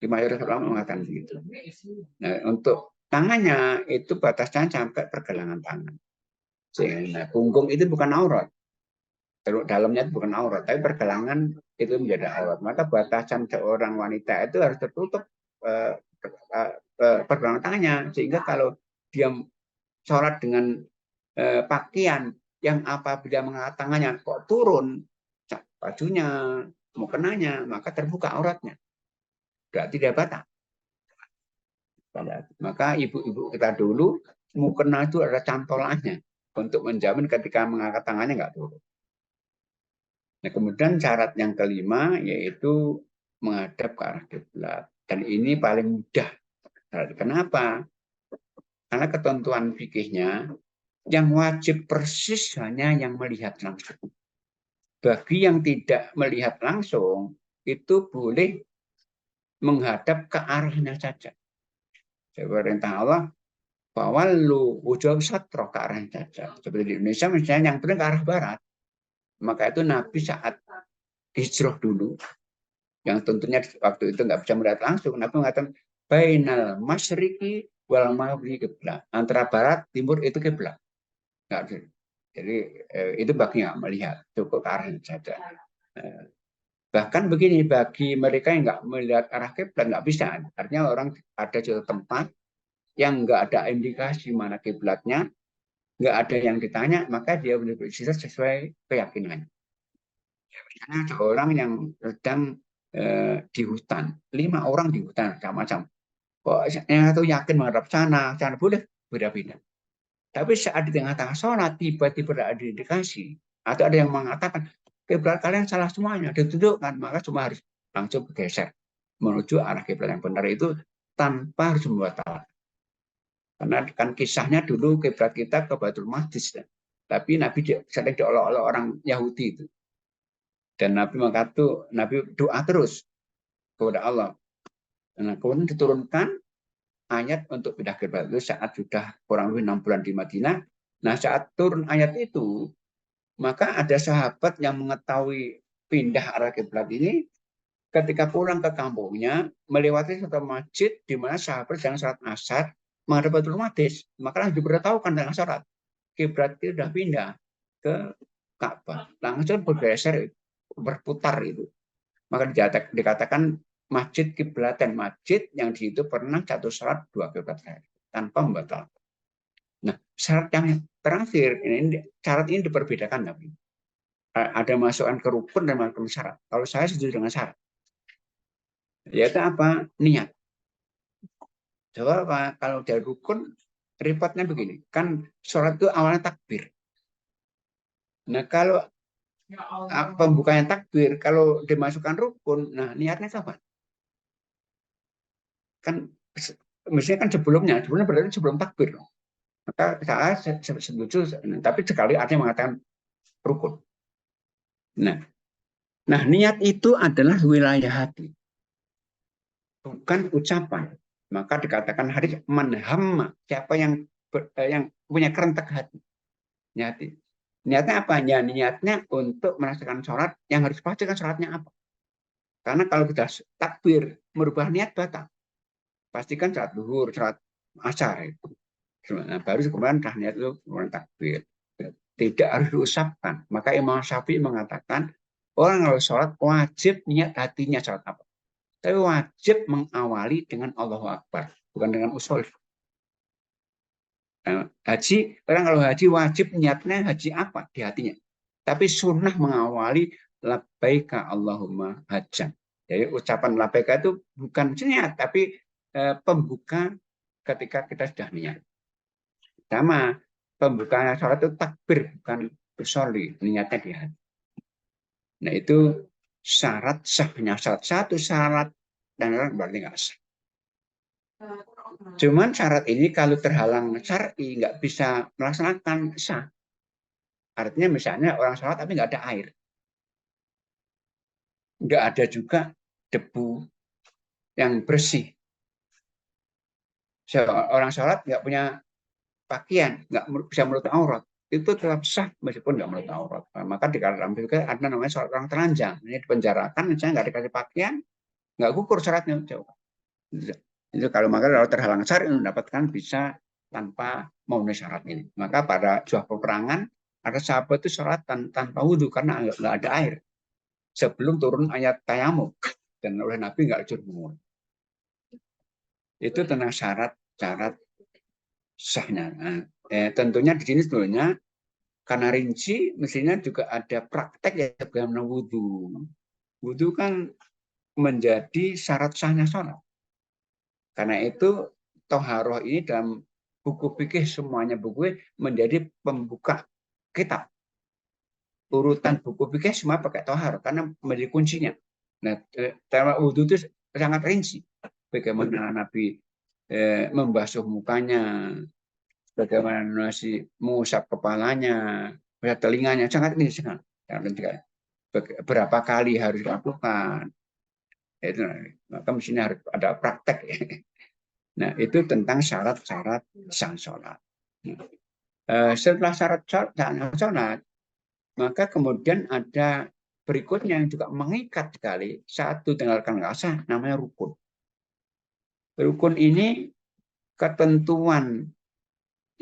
Di mayoritas ulama mengatakan begitu. Nah, untuk tangannya itu batasnya sampai pergelangan tangan. Sehingga punggung itu bukan aurat. Dalamnya itu bukan aurat, tapi pergelangan itu menjadi aurat. Maka batasan seorang wanita itu harus tertutup pergelangan tangannya, sehingga kalau dia sholat dengan pakaian yang apabila mengangkat tangannya kok turun bajunya, mukenanya, maka terbuka auratnya. Berarti dia batal. Maka ibu-ibu kita dulu mukena itu ada cantolannya untuk menjamin ketika mengangkat tangannya nggak turun. Nah, kemudian syarat yang kelima yaitu menghadap ke arah kiblat. Dan ini paling mudah. Kenapa? Karena ketentuan fikihnya yang wajib persis hanya yang melihat langsung. Bagi yang tidak melihat langsung itu boleh menghadap ke arahnya saja. Perintah Allah bahwa lu wujud satro ke arahnya saja. Seperti di Indonesia misalnya yang paling ke arah barat. Maka itu Nabi saat hijrah dulu, yang tentunya waktu itu nggak bisa melihat langsung, Nabi mengatakan bainal masyriqi wal maghribi kiblat. Antara barat timur itu kiblat. Jadi itu bagi yang melihat, cukup ke arahnya saja. Bahkan begini, bagi mereka yang nggak melihat arah kiblat nggak bisa. Artinya orang ada suatu tempat yang nggak ada indikasi mana kiblatnya, nggak ada yang ditanya, maka dia beristilahah sesuai keyakinannya. Misalnya ada orang yang sedang di hutan, 5 orang di hutan macam-macam. Kok yang satu yakin menghadap sana boleh beda-beda. Tapi saat di tengah-tengah sholat tiba-tiba ada indikasi atau ada yang mengatakan kiblat kalian salah semuanya, ditunjukkan, maka cuma harus langsung bergeser menuju arah kiblat yang benar itu tanpa harus membatalkan. Karena kan kisahnya dulu kiblat kita ke Baitul Maqdis, tapi Nabi sering diolok-olok orang Yahudi itu. Dan Nabi doa terus kepada Allah. Nah, kemudian diturunkan ayat untuk pindah kiblat itu saat sudah kurang lebih 6 bulan di Madinah. Nah, saat turun ayat itu, maka ada sahabat yang mengetahui pindah arah kiblat ini ketika pulang ke kampungnya melewati satu masjid di mana sahabat yang sholat asar menghadap Baitul Maqdis. Maka langsung diberitahukan dengan sholat kiblat itu sudah pindah ke Ka'bah. Langsung bergeser, berputar itu. Maka dikatakan masjid kiblatan, masjid yang di situ pernah jatuh sholat 2 kiblat tanpa membatalkan. Nah, syarat yang terakhir syarat ini diperbedakan, Nabi. Ada masukan ke rukun dan masukan syarat. Kalau saya setuju dengan syarat, yaitu apa? Niat. Coba apa? Kalau dari rukun, repotnya begini, kan sholat itu awalnya takbir. Nah, kalau pembukanya takbir, kalau dimasukkan rukun, nah niatnya kapan? Kan mestinya kan sebelumnya berarti sebelum takbir. Maka saya setuju, tapi sekali ada yang mengatakan rukun. Nah, niat itu adalah wilayah hati, bukan ucapan. Maka dikatakan hadis manhamma, siapa yang punya kerentek hati. Niatnya apa? Ya, niatnya untuk melaksanakan sholat yang harus pastikan sholatnya apa. Karena kalau kita takbir merubah niat batal. Pastikan sholat duhur, sholat asar itu. Nah, baru kemudian niat itu kemudian takbir. Tidak harus diusapkan. Maka Imam Syafi'i mengatakan orang kalau sholat wajib niat hatinya sholat apa. Tapi wajib mengawali dengan Allahu Akbar, bukan dengan usul. Haji, orang kalau haji wajib niatnya haji apa di hatinya. Tapi sunnah mengawali labbaika Allahumma hajjan. Jadi ucapan labbaika itu bukan niat, tapi pembuka ketika kita sudah niat. Sama pembukaan sholat itu takbir, bukan usolli, niatnya di hati. Nah itu syarat sahnya sholat. Satu syarat dan orang berarti nggak sah. Cuman syarat ini kalau terhalang syar'i nggak bisa melaksanakan sah. Artinya misalnya orang sholat tapi nggak ada air. Nggak ada juga debu yang bersih. Orang sholat nggak punya pakaian, nggak bisa menutup aurat. Itu tetap sah meskipun nggak menutup aurat. Maka di dalam juga ada namanya sholat orang telanjang. Ini dipenjarakan, misalnya nggak dikasih pakaian, nggak gugur syaratnya. Itu kalau maka kalau terhalang syar'i mendapatkan bisa tanpa memenuhi syarat ini. Maka pada sebuah peperangan ada sahabat itu sholat tanpa wudhu karena nggak ada air. Sebelum turun ayat tayamum dan oleh Nabi nggak jurumur. Itu tentang syarat-syarat sahnya. Nah, tentunya di sini sebenarnya karena rinci mestinya juga ada praktek ya bagaimana wudhu. Wudhu kan menjadi syarat sahnya sholat. Karena itu toharoh ini dalam buku fikih semuanya buku menjadi pembuka kitab. Urutan buku fikih semua pakai toharoh karena menjadi kuncinya. Nah, tema wudhu itu sangat rinci. Bagaimana Nabi membasuh mukanya, bagaimana Nabi mengusap kepalanya, telinganya, sangat rinci. Berapa kali harus dilakukan. Itu, maka mestinya harus ada praktek. Nah, itu tentang syarat-syarat sah sholat. Setelah syarat sholat, maka kemudian ada berikutnya yang juga mengikat sekali. Satu tinggalkan nggak sah, namanya rukun. Rukun ini ketentuan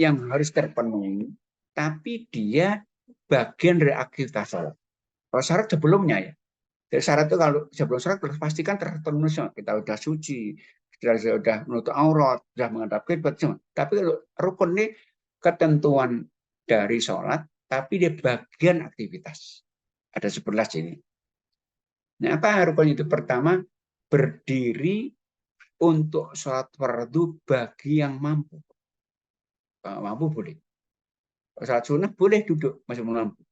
yang harus terpenuhi, tapi dia bagian dari aktivitas sholat. Kalau syarat sebelumnya ya. Jadi syarat itu kalau sebelum syarat harus pastikan terpenuhi semua. Kita sudah suci, sudah menutup aurat, sudah menghadap kiblat semua. Tapi kalau rukun ini ketentuan dari sholat, tapi dia bagian aktivitas. Ada 11 ini. Nah, apa rukun itu? Pertama, berdiri untuk sholat fardu bagi yang mampu. Mampu boleh. Sholat sunnah boleh duduk, masih mampu.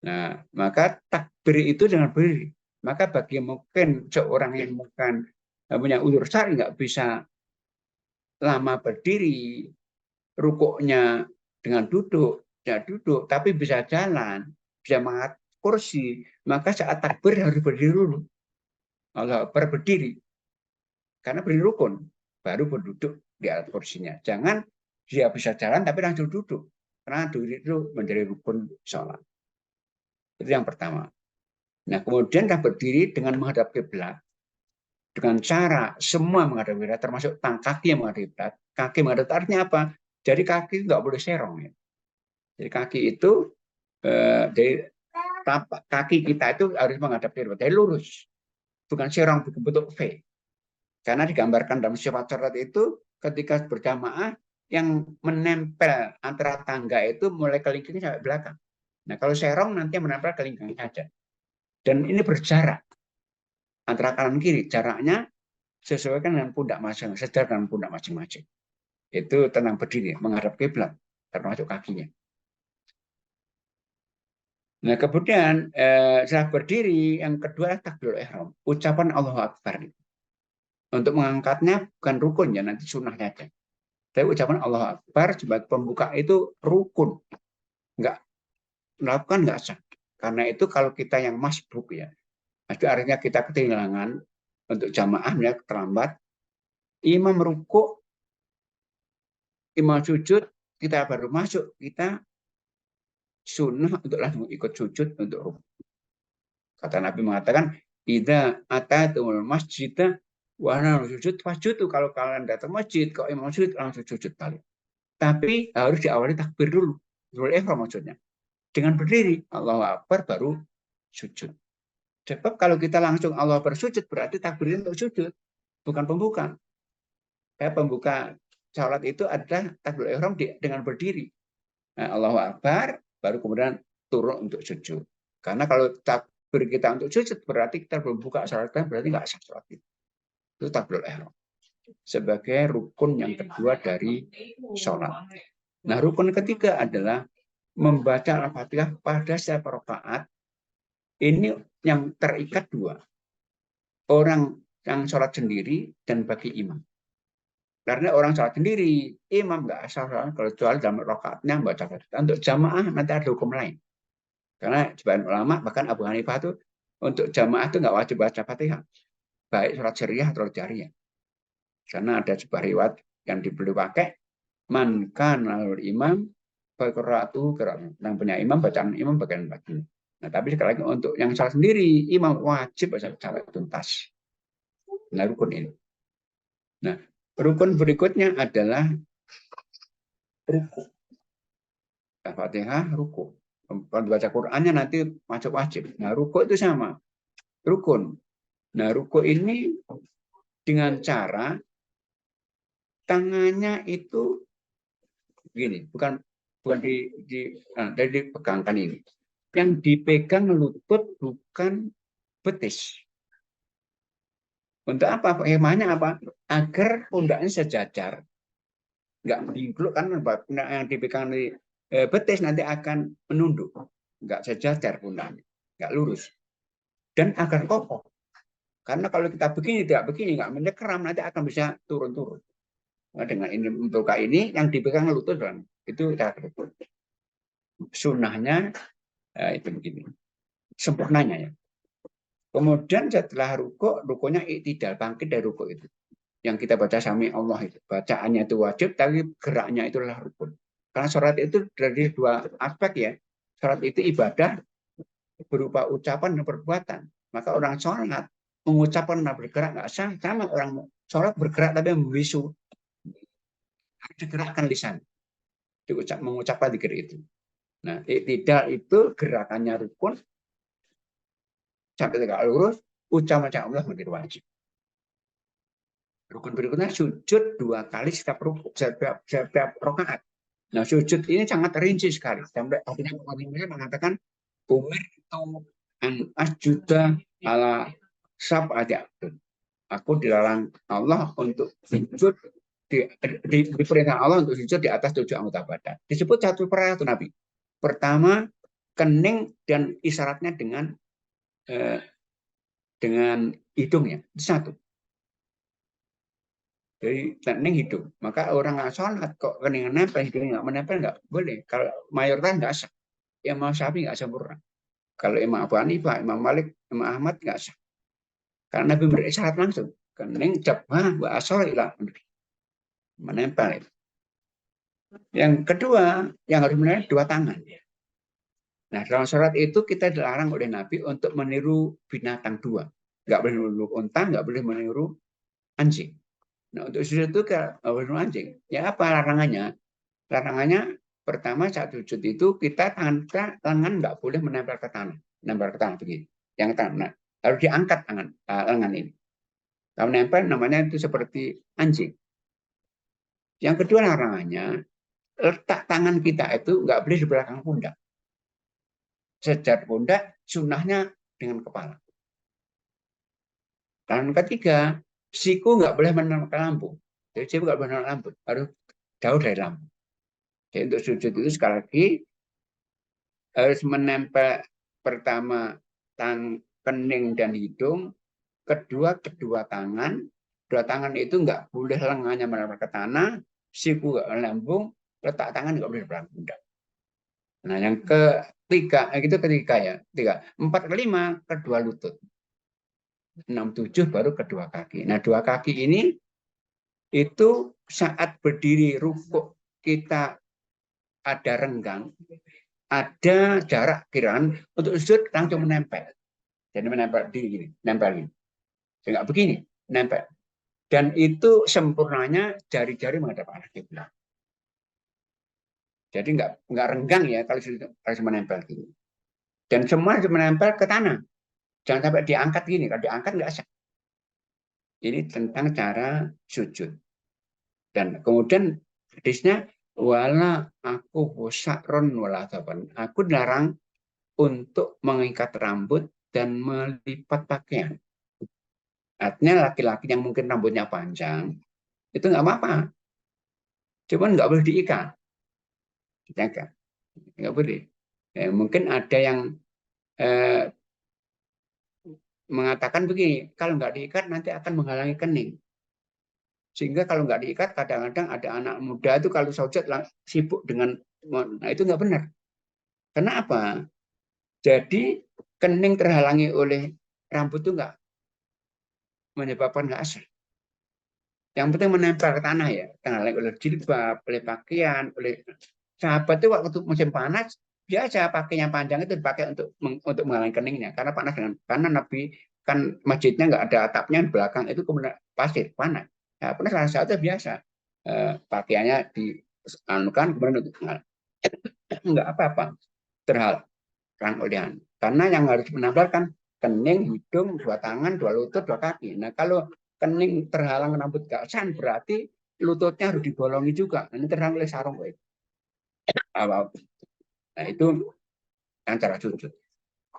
Nah, maka takbir itu dengan berdiri. Maka bagi mungkin seorang yang bukan punya udzur syar'i nggak bisa lama berdiri, rukuknya dengan duduk, ya duduk, tapi bisa jalan, bisa mengangkat kursi, maka saat takbir harus berdiri dulu. Allah berdiri, karena berdiri rukun, baru berduduk di atas kursinya. Jangan dia bisa jalan tapi langsung duduk, karena duduk itu menjadi rukun sholat. Itu yang pertama. Nah, kemudian dah berdiri dengan menghadap kiblat. Dengan cara semua menghadap kiblat, termasuk kaki yang menghadap kiblat. Kaki menghadap artinya apa? Jadi kaki nggak boleh serong. Ya. Jadi kaki itu, dari tapak kaki kita itu harus menghadap kiblat. Jadi lurus, bukan serong bentuk V. Karena digambarkan dalam sifat sholat itu ketika berjamaah yang menempel antara tangga itu mulai kelingking sampai belakang. Nah kalau serong nanti menempel kelingking saja. Dan ini berjarak antara kanan kiri. Jaraknya sesuaikan dengan pundak masing-masing, sejajar dengan pundak masing-masing. Itu tenang berdiri, menghadap kiblat, termasuk kakinya. Nah kemudian setelah berdiri, yang kedua takbirul ihram, ucapan Allahu Akbar. Untuk mengangkatnya bukan rukun ya, nanti sunnahnya aja. Tapi ucapan Allah Akbar sebagai pembuka itu rukun. Enggak melakukan enggak sah. Karena itu kalau kita yang masbuk ya, itu artinya kita ketinggalan untuk jamaah ya, terlambat. Imam rukuk, imam sujud, kita baru masuk, kita sunnah untuk langsung ikut sujud untuk rukuk. Kata Nabi mengatakan, idza atatumul masjid wa sujud fasjudu. Kalau kalian datang masjid, kalau imam sujud langsung sujud kali. Tapi harus diawali takbir dulu. Dulu maksudnya. Dengan berdiri, Allahu Akbar baru sujud. Sebab kalau kita langsung Allah bersujud berarti takbir untuk sujud, bukan pembuka. Kayak pembuka salat itu adalah takbir ihram dengan berdiri. Nah, Allahu Akbar baru kemudian turun untuk sujud. Karena kalau takbir kita untuk sujud berarti kita belum buka salat, berarti nggak sah salat itu. Itu takbir ihram. Sebagai rukun yang kedua dari salat. Nah, rukun ketiga adalah membaca Al-Fatihah pada setiap rakaat. Ini yang terikat dua. Orang yang sholat sendiri dan bagi imam. Karena orang sholat sendiri, imam nggak asal kecuali dalam rakaatnya baca Fatihah. Untuk jamaah nanti ada hukum lain. Karena sebagian ulama, bahkan Abu Hanifah itu untuk jamaah itu nggak wajib baca Fatihah. Baik sholat syariah atau jariyah. Karena ada sebuah riwayat yang dibeli pakai, man kana imam qira'atu qira'atu. Yang punya imam bacaan imam bagian bagi. Nah, tapi sekali lagi untuk yang sholat sendiri, imam wajib baca sampai tuntas. Nah, rukun ini. Nah, rukun berikutnya adalah ruku. Al-Fatihah, ruku. Kalau baca Qur'annya nanti masuk wajib. Nah, ruku itu sama. Rukun. Nah, ruku ini dengan cara tangannya itu begini, bukan dipegangkan ini. Yang dipegang lutut bukan betis. Untuk apa? Hikmahnya apa? Agar pundaknya sejajar. Nggak meninggluk kan yang dipegang di betis nanti akan menunduk. Nggak sejajar pundaknya. Nggak lurus. Dan agar kokoh. Karena kalau kita begini, tidak begini, nggak menyekeram, nanti akan bisa turun-turun. Nah, dengan ini membuka ini, yang dipegang lutut, itu sunnahnya itu begini. Sempurnanya ya. Kemudian setelah rukunya iktidal, bangkit dari ruku itu. Yang kita baca sami Allah itu. Bacaannya itu wajib, tapi geraknya itulah rukun. Karena sholat itu dari dua aspek ya. Sholat itu ibadah berupa ucapan dan perbuatan. Maka orang sholat mengucapkan dan bergerak nggak sah. Sama orang sholat bergerak tapi membisu. Harus digerakkan lisan. Mengucapkan zikir itu. Nah, iktidal itu gerakannya rukun. Sampai tegak lurus, ucapan Allah menjadi wajib. Rukun berikutnya sujud 2 kali setiap rakaat. Nah, sujud ini sangat rinci sekali. Sampai akhirnya Muhammad mengatakan umir itu an asjuda ala sab'ati abdun. Aku dilarang Allah untuk sujud diperintah Allah untuk sujud di atas 7 anggota badan. Disebut 1 per 1 Nabi. Pertama, kening dan isyaratnya dengan hidungnya. Itu 1. Jadi kening hidung. Maka orang nggak sholat kok keningan nempel, hidungnya nggak menempel nggak boleh. Kalau mayoritas nggak sah. Imam Syafi'i nggak sempurna. Kalau Imam Abu Hanifah, Imam Malik, Imam Ahmad nggak sah. Karena Nabi beri isyarat langsung. Kening jabah wa asor ilah menempel. Yang kedua, yang harus menempel 2 tangan. Nah, dalam sholat itu kita dilarang oleh Nabi untuk meniru binatang 2. Nggak boleh meniru unta, nggak boleh meniru anjing. Nah, untuk sujud itu ke anjing. Ya apa larangannya? Larangannya pertama saat sujud itu kita tangan nggak boleh menempel ke tanah. Menempel ke tanah begini. Yang tangan. Nah, harus diangkat lengan ini. Kalau menempel namanya itu seperti anjing. Yang kedua larangannya, letak tangan kita itu nggak boleh di belakang pundak. Sejat pundak, sunnahnya dengan kepala. Dan ketiga, siku nggak boleh menempel lambung. Jadi siku nggak boleh menempel lambung, harus jauh dari lambung. Jadi untuk sujud itu sekali lagi harus menempel pertama kening dan hidung, kedua tangan, Dua tangan itu nggak boleh lengannya menempel ke tanah, siku nggak lambung, letak tangan nggak boleh di belakang pundak. Nah, yang ketiga, itu ketiga ya, tiga, 4 ke 5 kedua lutut, 6 7 baru kedua kaki. Nah, dua kaki ini itu saat berdiri rukuk kita ada renggang, ada jarak kiraan untuk sujud langsung menempel. Jadi menempel di gini, nempel ini. Enggak begini, nempel. Dan itu sempurnanya jari-jari menghadap arah kiblat. Jadi enggak renggang ya kalau menempel gini. Dan semua menempel ke tanah. Jangan sampai diangkat gini, kalau diangkat enggak sah. Ini tentang cara sujud. Dan kemudian hadisnya wala aku busakron wala taban. Aku dilarang untuk mengikat rambut dan melipat pakaian. Artinya laki-laki yang mungkin rambutnya panjang itu nggak apa-apa, cuman nggak boleh diikat, jaga, nggak boleh. Mungkin ada yang mengatakan begini, kalau nggak diikat nanti akan menghalangi kening. Sehingga kalau nggak diikat, kadang-kadang ada anak muda itu kalau sujud sibuk dengan, nah itu nggak benar. Kenapa? Jadi kening terhalangi oleh rambut itu nggak menyebabkan nggak asal. Yang penting menempel ke tanah ya, terhalangi oleh jilbab, oleh pakaian, oleh sahabat itu waktu musim panas biasa pakainya panjang itu dipakai untuk menghalangi keningnya karena panas karena Nabi kan masjidnya nggak ada atapnya di belakang itu kemudian pasir panas. Nah, panas salah satu biasa pakaiannya dianukan kemudian untuk nggak apa-apa terhalang oleh karena yang harus menempelkan kening, hidung, dua tangan, dua lutut, dua kaki. Nah kalau kening terhalang rambut gasan berarti lututnya harus dibolongi juga. Ini terhalang oleh sarung. Nah itu yang cara sujud.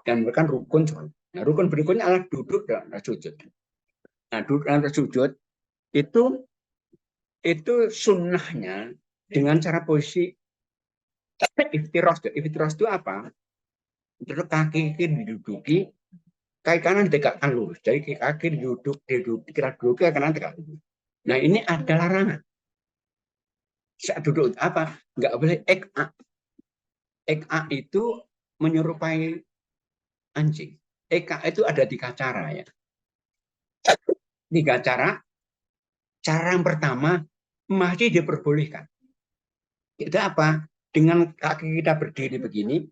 Dan bukan rukun. Nah rukun berikutnya adalah duduk dan sujud. Nah duduk dan sujud itu sunnahnya dengan cara posisi iftiros. Iftiros itu apa? Terus kaki kiri diduduki, kaki kanan ditegakkan lurus. Jadi kaki diduduk kita duduk ke kanan tegak. Nah ini ada larangan. Saat duduk apa? Nggak boleh ek'a. Ek'a itu menyerupai anjing. Eka itu ada 3 cara ya. 3 cara. Cara yang pertama masih diperbolehkan. Itu apa? Dengan kaki kita berdiri begini,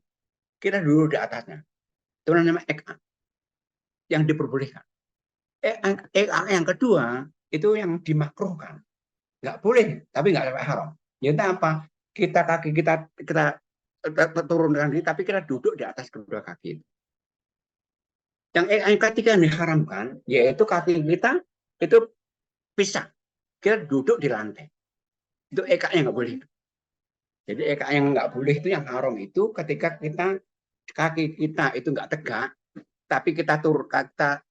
kita duduk di atasnya. Itu namanya eka. Yang diperbolehkan. Eka yang kedua itu yang dimakruhkan. Nggak boleh, tapi nggak sampai haram. Yaitu apa? Kaki kita turunkan diri, tapi kita duduk di atas kedua kaki. Yang ketiga yang diharamkan, yaitu kaki kita itu pisah. Kita duduk di lantai. Itu eka yang nggak boleh. Jadi eka yang nggak boleh itu yang haram itu ketika kaki kita itu nggak tegak, tapi kita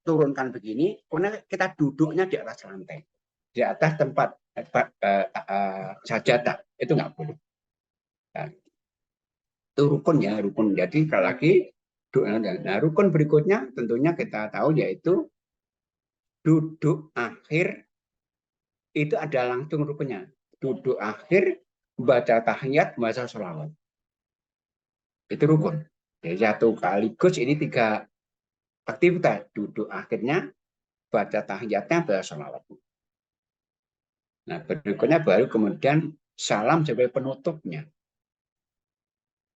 turunkan begini, kemudian kita duduknya di atas lantai, di atas tempat sajadah, itu nggak boleh. Nah, itu rukun ya, rukun. Jadi kalau lagi nah rukun berikutnya tentunya kita tahu yaitu duduk akhir itu ada langsung rukunnya. Duduk akhir baca tahiyat, baca sholawat. Itu rukun. Jadi satu kaligus ini 3 aktivitas. Duduk akhirnya, baca tahiyatnya, baca sholawat. Nah berikutnya baru kemudian salam sebagai penutupnya.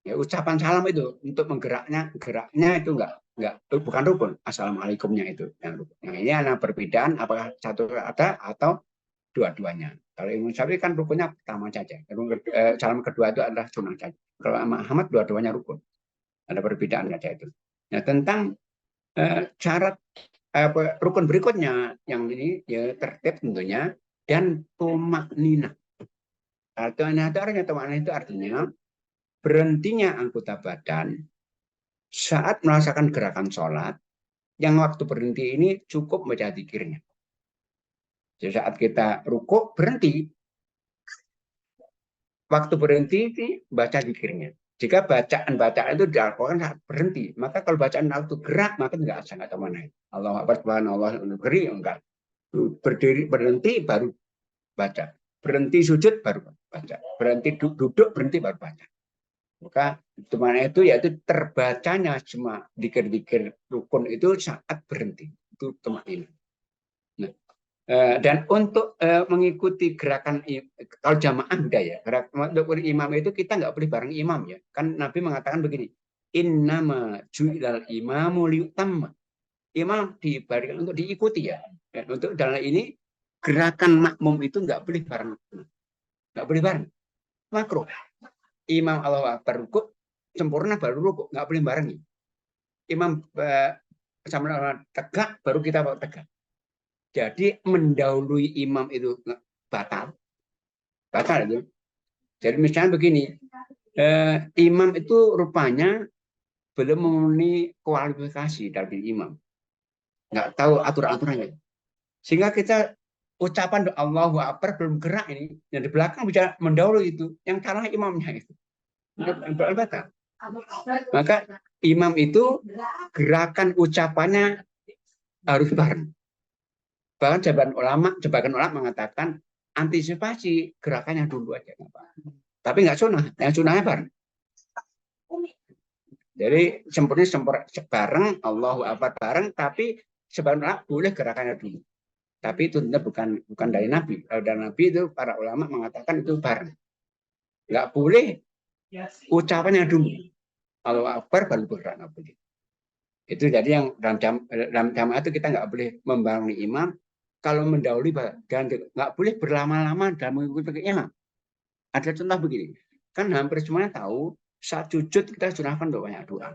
Ya, ucapan salam itu untuk geraknya itu enggak bukan rukun. Assalamualaikumnya itu yang rukun. Nah ini ada perbedaan apakah satu ada atau dua-duanya. Kalau Imam Syafi'i kan rukunnya pertama saja. Salam kedua itu adalah sunnah saja. Kalau Ahmad dua-duanya rukun. Ada perbedaan saja itu. Nah tentang syarat rukun berikutnya yang ini ya tertib tentunya dan tumak nina. Artinya itu artinya berhentinya anggota badan saat merasakan gerakan sholat yang waktu berhenti ini cukup membaca zikirnya. Jadi saat kita rukuk berhenti, waktu berhenti ini baca zikirnya. Jika bacaan itu dilakukan saat berhenti, maka kalau bacaan waktu gerak maka enggak asal atau mana. Allah Akbar, Allah negeri enggak. Berdiri, berhenti, baru baca. Berhenti sujud, baru baca. Berhenti duduk, berhenti, baru baca. Maka dimana itu yaitu terbacanya cuma dikir-dikir rukun itu saat berhenti. Itu tumainah. Nah, dan untuk mengikuti gerakan kalau jamaah udah ya, untuk imam itu kita nggak boleh bareng imam ya. Kan Nabi mengatakan begini, innama ju'ilal imamu liyutamma. Imam diberikan untuk diikuti ya. Dan untuk dalam ini gerakan makmum itu nggak boleh bareng, nggak boleh bareng, makruh. Imam Allahu Akbar rukuk sempurna baru rukuk, nggak boleh bareng. Imam sama tegak baru kita tegak. Jadi mendahului imam itu batal, batal itu. Jadi misalnya begini, imam itu rupanya belum memenuhi kualifikasi dari imam, nggak tahu aturan-aturannya, sehingga kita ucapan Allahu Akbar belum gerak ini, yang di belakang bisa mendahului itu, yang salah imamnya itu, batal. Maka imam itu gerakan ucapannya harus bareng. Bahkan sebagian ulama mengatakan antisipasi gerakannya dulu aja. Tapi nggak sunnah, yang sunnahnya bareng. Jadi sempurna bareng, Allahu Akbar bareng, tapi sebagian ulama boleh gerakannya dulu. Tapi itu bukan dari Nabi. Kalau dari Nabi itu para ulama mengatakan itu bareng. Nggak boleh ucapannya dulu. Allahu Akbar baru bergerak, nggak boleh. Itu jadi yang dalam jamaah itu kita nggak boleh membangun imam. Kalau mendahului dan nggak boleh berlama-lama dalam mengikuti imam. Ada contoh begini, kan hampir semuanya tahu saat sujud kita sunahkan banyak doa.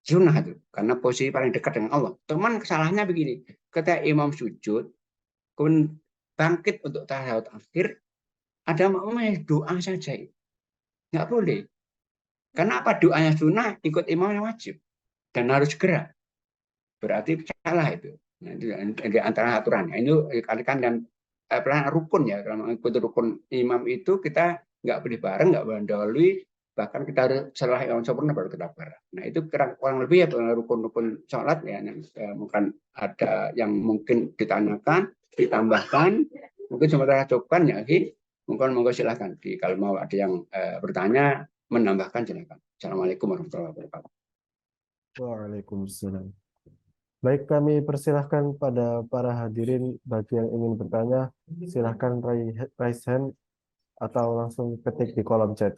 Sunnah itu, karena posisi paling dekat dengan Allah. Teman kesalahannya begini, ketika imam sujud, kemudian bangkit untuk tasyahud akhir, ada makmumnya doa saja, nggak boleh. Karena apa? Doanya sunnah, ikut imamnya wajib dan harus segera. Berarti salah itu. Nah, itu di antara aturannya. Ini kalikan dan rukun ya. Kalau mengikuti rukun imam itu kita nggak boleh bareng, nggak boleh mendahului, bahkan kita harus setelah yang sempurna baru kita bareng. Nah itu kurang lebih ya rukun-rukun sholat ya. Mungkin ada yang mungkin ditanyakan, ditambahkan, mungkin sementara cukupkan ya. Monggo silakan. Kalau mau ada yang bertanya, menambahkan silakan. Assalamualaikum warahmatullahi wabarakatuh. Waalaikumsalam. Baik, kami persilahkan pada para hadirin bagi yang ingin bertanya, silahkan raise hand atau langsung ketik di kolom chat.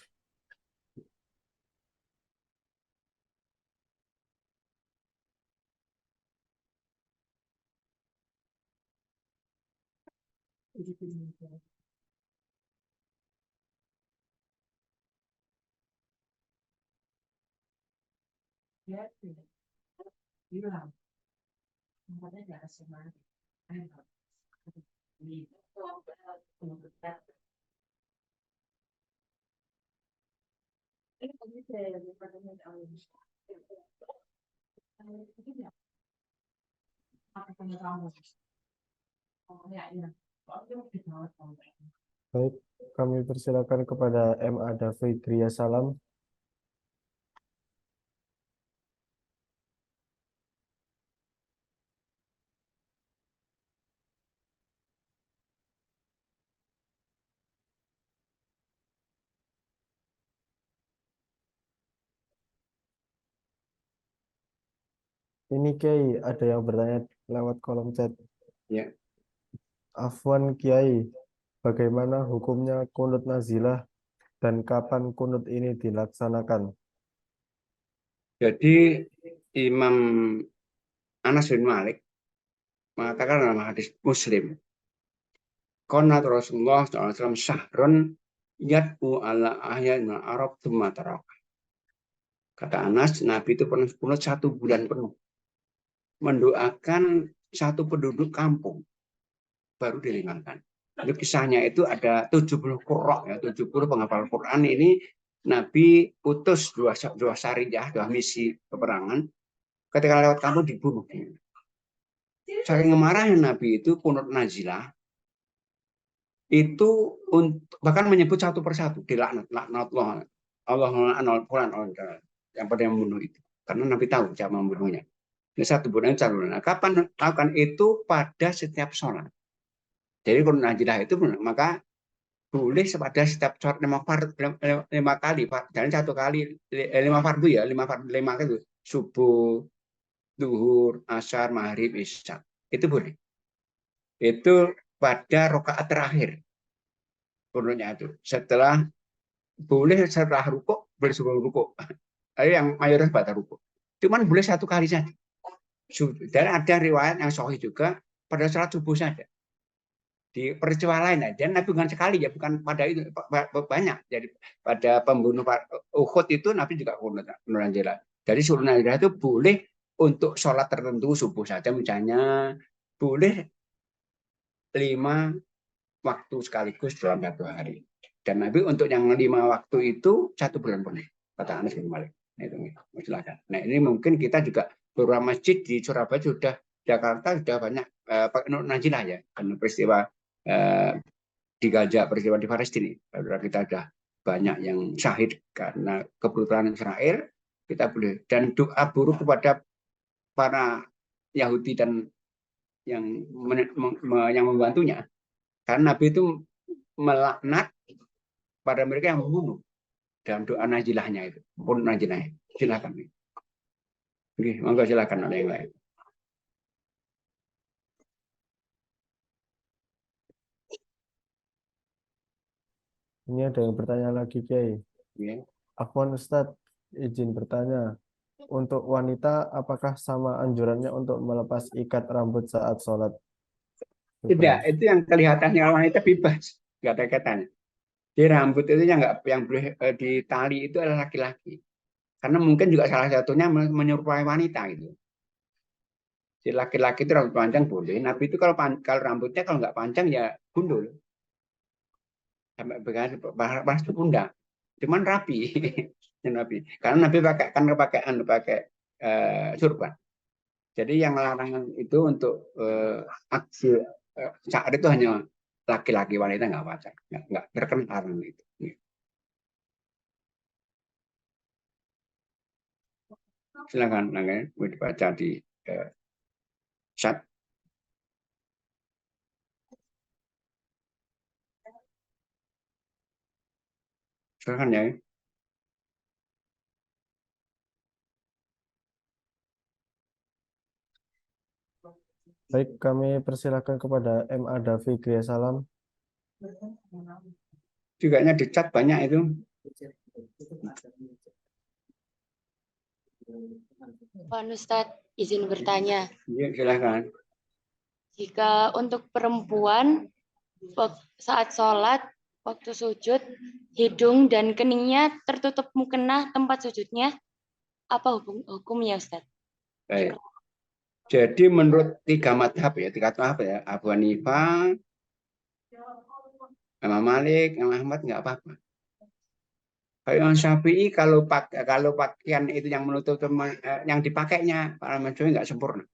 Baik, kami persilakan kepada MA David Gria Salam. Ini Kiai, ada yang bertanya lewat kolom chat. Ya. Afwan Kiai, bagaimana hukumnya kunut nazilah dan kapan kunut ini dilaksanakan? Jadi Imam Anas bin Malik mengatakan dalam hadis Muslim, qanat Rasulullah SAW syahrun yad'u ala ahyain Arab tsumma taraka. Kata Anas, Nabi itu pernah kunut 1 bulan penuh, mendoakan satu penduduk kampung, baru diringankan. Itu kisahnya itu ada 70 qurra, ya, 70 penghafal Quran ini Nabi utus dua sariyah, 2 misi peperangan. Ketika lewat kampung dibunuh. Saking marahnya Nabi itu kunut nazilah itu bahkan menyebut satu persatu dilaknat Allah yang pada membunuh itu, karena Nabi tahu siapa membunuhnya. Ini 1 bulan 1 bulan. Nah, kapan lakukan itu? Pada setiap sholat. Jadi kalau najilah itu maka boleh pada setiap sholat 5 kali, Pak. Dan 1 kali 5 fardu ya, 5 kali subuh, zuhur, asar, maghrib, isya. Itu boleh. Itu pada rakaat terakhir. Kunutnya itu. Boleh setelah rukuk, boleh sebelum rukuk. Yang mayoritas pada rukuk. Cuman boleh 1 kali saja. Dan ada riwayat yang sahih juga pada sholat subuh saja. Di peristiwa lain aja, Nabi bukan sekali ya, bukan pada itu banyak. Jadi pada pembunuh Uhud itu Nabi juga kunut najilah. Jadi suruh najilah itu boleh untuk sholat tertentu subuh saja misalnya, boleh 5 waktu sekaligus dalam 1 hari. Dan Nabi untuk yang 5 waktu itu 1 bulan boleh. Kata Anas bin Malik. Nah, itu silakan. Nah ini mungkin kita juga beberapa masjid di Surabaya sudah, Jakarta sudah banyak pakai najilah ya, karena peristiwa di Gaza, peristiwa di Palestina. Kita sudah banyak yang syahid karena kebrutalan Israel. Kita boleh, dan doa buruk kepada para Yahudi dan yang membantunya, karena Nabi itu melaknat pada mereka yang membunuh dalam doa najilahnya itu, pun najilahnya. Silakan. Oke, monggo silakan oleh yang lain. Ini ada yang bertanya lagi, Kiai. Ya. Afwan Ustadz, izin bertanya. Untuk wanita, apakah sama anjurannya untuk melepas ikat rambut saat sholat? Tidak, itu yang kelihatannya wanita bebas, nggak ada katanya. Di rambut itu yang boleh ditali itu adalah laki-laki. Karena mungkin juga salah satunya menyerupai wanita itu. Si laki-laki itu rambut panjang boleh. Nabi itu kalau rambutnya kalau nggak panjang ya gundul. Sampai bahas pundak. Cuman rapi. Nabi. Karena Nabi pakai surban. Jadi yang larangan itu untuk aksi saat itu hanya laki-laki, wanita nggak wajar, nggak terkena larangan itu. Silakan, boleh dibaca di chat. Silakan ya. Baik, kami persilakan kepada M. Adafi Gria Salam. Juga di chat banyak itu. Pak Ustadz, izin bertanya. Ya, silakan. Jika untuk perempuan saat sholat, waktu sujud, hidung dan keningnya tertutup mukena tempat sujudnya, apa hukumnya Ustadz? Baik. Jadi menurut 3 madhab ya, 3 madhab ya, Abu Hanifah, Imam Malik, Imam Ahmad nggak apa-apa. Imam Syafi'i kalau pakaian itu yang menutup yang dipakainya para Syafi'i nggak sempurna.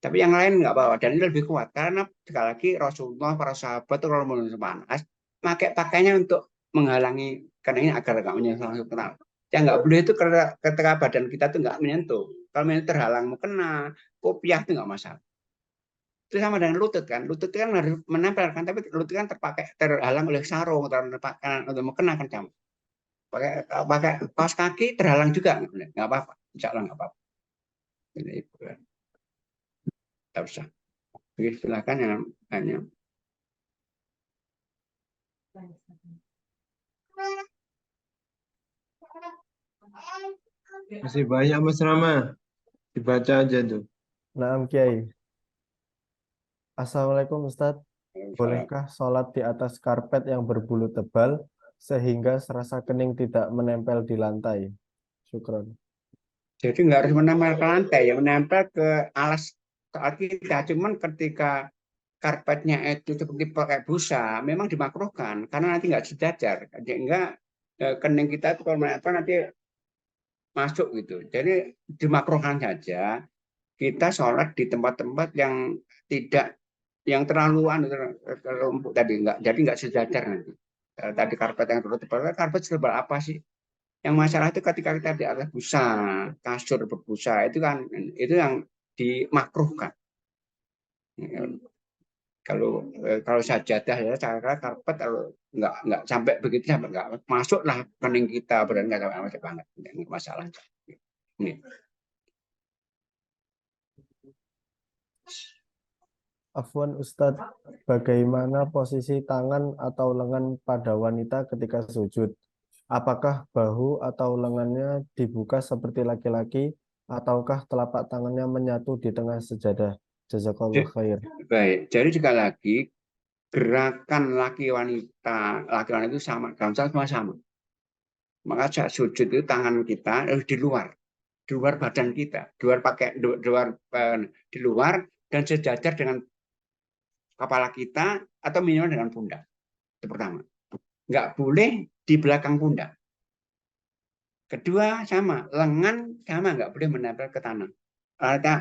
Tapi yang lain nggak apa-apa, dan ini lebih kuat karena sekali lagi Rasulullah, para sahabat itu kalau menurut panas pakai pakainya untuk menghalangi karena ini agar nggak menyentuh kenal. Yang nggak boleh itu ketika badan kita tuh nggak menyentuh. Kalau menyentuh terhalang mukena, kopiah itu nggak masalah. Itu sama dengan lutut kan. Lutut kan harus menempel kan, tapi lutut kan terhalang oleh sarung, untuk mukena kan sama. Pakai kaos kaki terhalang juga nggak apa-apa. Insya Allah nggak apa-apa. Ini tidak usah. Oke, silakan yang lainnya. Masih banyak Mas Rama. Dibaca aja tuh. Naam, Kiai. Assalamualaikum Ustadz. Bolehkah sholat di atas karpet yang berbulu tebal sehingga serasa kening tidak menempel di lantai? Syukron. Jadi nggak harus menempel ke lantai, ya menempel ke alas kita. Cuman ketika karpetnya itu seperti pakai busa, memang dimakruhkan karena nanti nggak sejajar. Jadi enggak kening kita itu kalau menempel nanti masuk gitu. Jadi dimakruhkan saja kita sholat di tempat-tempat yang tidak yang terlalu empuk tadi, enggak, jadi nggak sejajar nanti. Tadi karpet yang terlalu tebal, karpet setebal apa sih? Yang masalah itu ketika kita di atas busa, kasur berbusa, itu kan itu yang dimakruhkan. Kalau sajadah ya cara karpet kalau nggak sampai begitu, sampai nggak masuklah kening kita, berarti nggak sampai masuk banget, nggak masalah. Ini. Afwan Ustadz, bagaimana posisi tangan atau lengan pada wanita ketika sujud? Apakah bahu atau lengannya dibuka seperti laki-laki, ataukah telapak tangannya menyatu di tengah sajadah? Jazakallah khair. Baik, jadi sekali lagi gerakan laki wanita itu sama, dalam semua sama. Maka saat sujud itu tangan kita di luar badan kita, di luar dan sejajar dengan kepala kita atau minimal dengan pundak. Itu pertama. Nggak boleh di belakang pundak. Kedua sama, lengan sama, nggak boleh menempel ke tanah.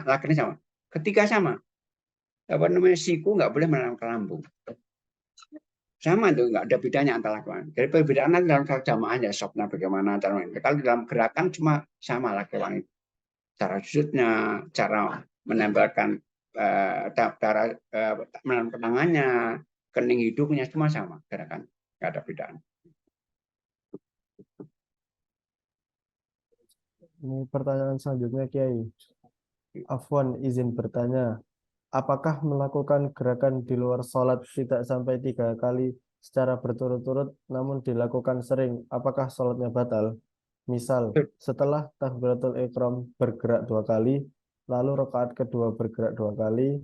Laki sama. Ketiga sama, siku nggak boleh menempel ke lambung. Sama itu, nggak ada bedanya antara laki-laki. Jadi perbedaan dalam jamaahnya, sopnya bagaimana, cara kalau dalam gerakan cuma sama laki-laki. Cara sujudnya, cara menempelkan cara menempelkan tangannya, kening hidungnya cuma sama gerakan, nggak ada bedaan. Ini pertanyaan selanjutnya, Kiai. Afwan, izin bertanya. Apakah melakukan gerakan di luar sholat tidak sampai 3 kali secara berturut-turut, namun dilakukan sering, apakah sholatnya batal? Misal, setelah takbiratul ihram bergerak 2 kali, lalu rakaat kedua bergerak 2 kali,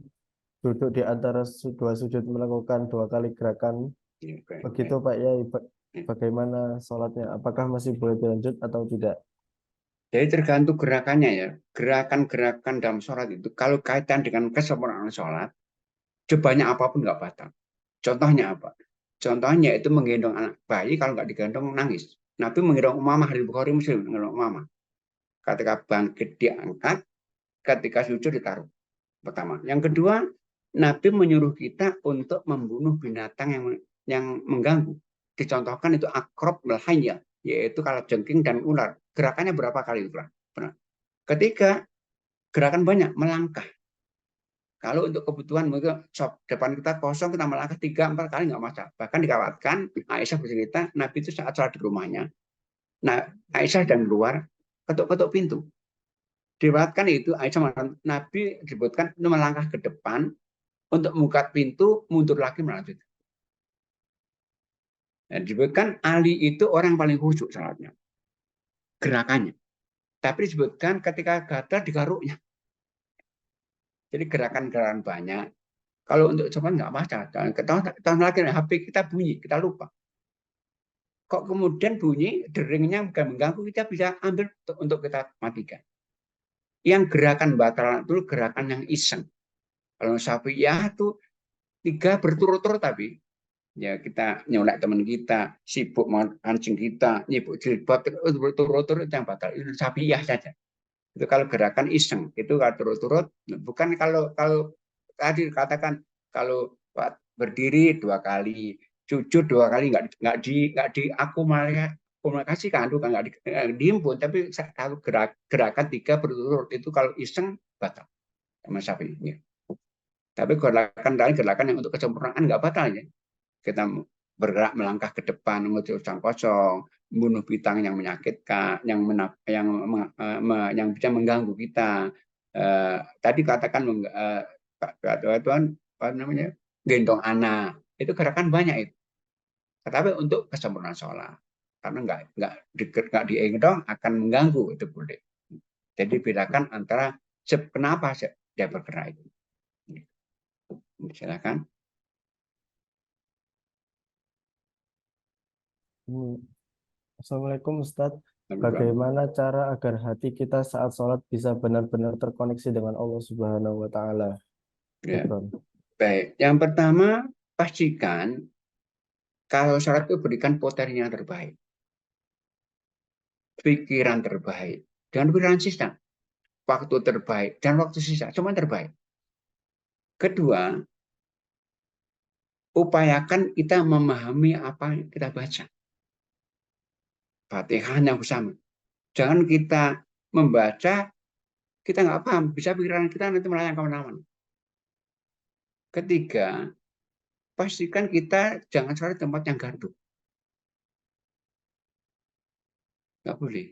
duduk di antara dua sujud melakukan 2 kali gerakan. Begitu Pak Yai, bagaimana sholatnya? Apakah masih boleh dilanjut atau tidak? Jadi tergantung gerakannya ya. Gerakan-gerakan dalam sholat itu kalau kaitan dengan kesempurnaan sholat, sebanyak apapun nggak batal. Contohnya apa? Contohnya itu menggendong anak bayi, kalau nggak digendong nangis. Nabi menggendong Umamah, hadits Bukhari Muslim, menggendong Umamah. Ketika bangkit diangkat, ketika sujud ditaruh. Pertama. Yang kedua, Nabi menyuruh kita untuk membunuh binatang yang mengganggu. Dicontohkan itu akrob melhaya, yaitu kalajengking dan ular. Gerakannya berapa kali ular? Ketiga, gerakan banyak, melangkah. Kalau untuk kebutuhan mungkin depan kita kosong, kita melangkah 3-4 kali nggak masalah. Bahkan dikhawatirkan, Aisyah bercerita, Nabi itu saat sholat di rumahnya, nah Aisyah dan keluar, ketuk-ketuk pintu. Diriwayatkan itu Aisyah, Nabi disebutkan melangkah ke depan untuk membuka pintu, mundur lagi melanjutkan. Dan disebutkan Ali itu orang paling khusyuk salatnya, gerakannya. Tapi disebutkan ketika gatal digaruknya. Jadi gerakan-gerakan banyak. Kalau untuk coba nggak masalah. Tahun lagi HP kita bunyi, kita lupa. Kok kemudian bunyi, deringnya bukan mengganggu, kita bisa ambil untuk kita matikan. Yang gerakan batalan itu gerakan yang iseng. Kalau Syafi'iyah itu 3 berturut-turut, tapi ya kita nyolek teman kita, sibuk mancing kita, nyibuk jilbab, berturut-turut yang batal. Itu Syafi'iyah saja. Itu kalau gerakan iseng, itu kalau turut-turut, bukan kalau tadi dikatakan kalau berdiri 2 kali, sujud 2 kali, nggak diakumulasikan, itu nggak dihimpun, tapi kalau gerakan 3 berturut-turut itu kalau iseng batal sama Syafi'i. Tapi gerakan yang untuk kesempurnaan nggak batal ya. Kita bergerak melangkah ke depan, menuju kosong, membunuh binatang yang menyakitkan, yang bisa mengganggu kita. Tadi katakan apa namanya, gendong anak, itu gerakan banyak itu. Tetapi untuk kesempurnaan sholat, karena nggak digendong akan mengganggu, itu boleh. Jadi bedakan antara kenapa dia bergerak itu. Silakan. Assalamualaikum Ustadz. Bagaimana cara agar hati kita saat sholat bisa benar-benar terkoneksi dengan Allah Subhanahu wa Ta'ala? Ya. Baik, yang pertama pastikan kalau sholat itu berikan potensi yang terbaik, pikiran terbaik, dan pikiran sisa, waktu terbaik dan waktu sisa, semua terbaik. Kedua, upayakan kita memahami apa yang kita baca. Fatihahnya bersama. Jangan kita membaca, kita nggak paham, bisa pikiran kita nanti melayang kemana-mana. Ketiga, pastikan kita jangan sholat di tempat yang gaduh. Nggak boleh.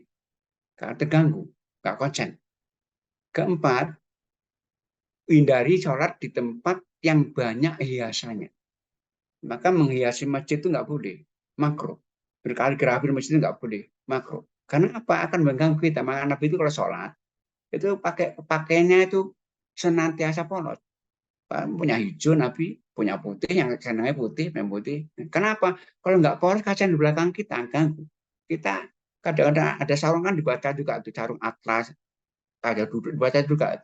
Karena terganggu, nggak konsen. Keempat, hindari sholat di tempat yang banyak hiasannya. Maka menghiasi masjid itu nggak boleh, makruh. Berkali-kali masjid itu nggak boleh, makruh. Karena apa? Akan mengganggu kita. Maka Nabi itu kalau sholat, itu pakainya itu senantiasa polos. Punya hijau Nabi, punya putih, yang senangnya putih, yang putih. Kenapa? Kalau nggak polos, kaca di belakang kita ganggu. Kita kadang-kadang ada sarung kan dibaca juga, itu sarung atlas, ada duduk dibaca juga.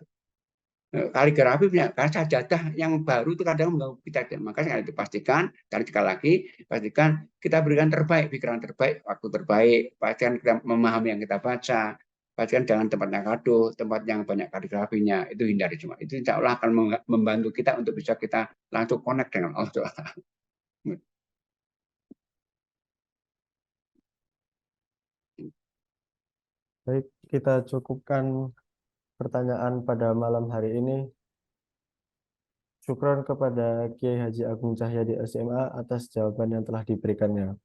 Kaligrafi punya sajadah yang baru itu kadang mengganggu kita. Maka sekali itu pastikan, sekali lagi, pastikan kita berikan terbaik, pikiran terbaik, waktu terbaik, pastikan kita memahami yang kita baca, pastikan jangan tempat yang gaduh, tempat yang banyak kaligrafinya, itu hindari cuma. Itu insya Allah akan membantu kita untuk bisa kita langsung connect dengan Allah. Baik, kita cukupkan pertanyaan pada malam hari ini. Syukron kepada Kiai Haji Agung Cahyadi LCMA atas jawaban yang telah diberikannya.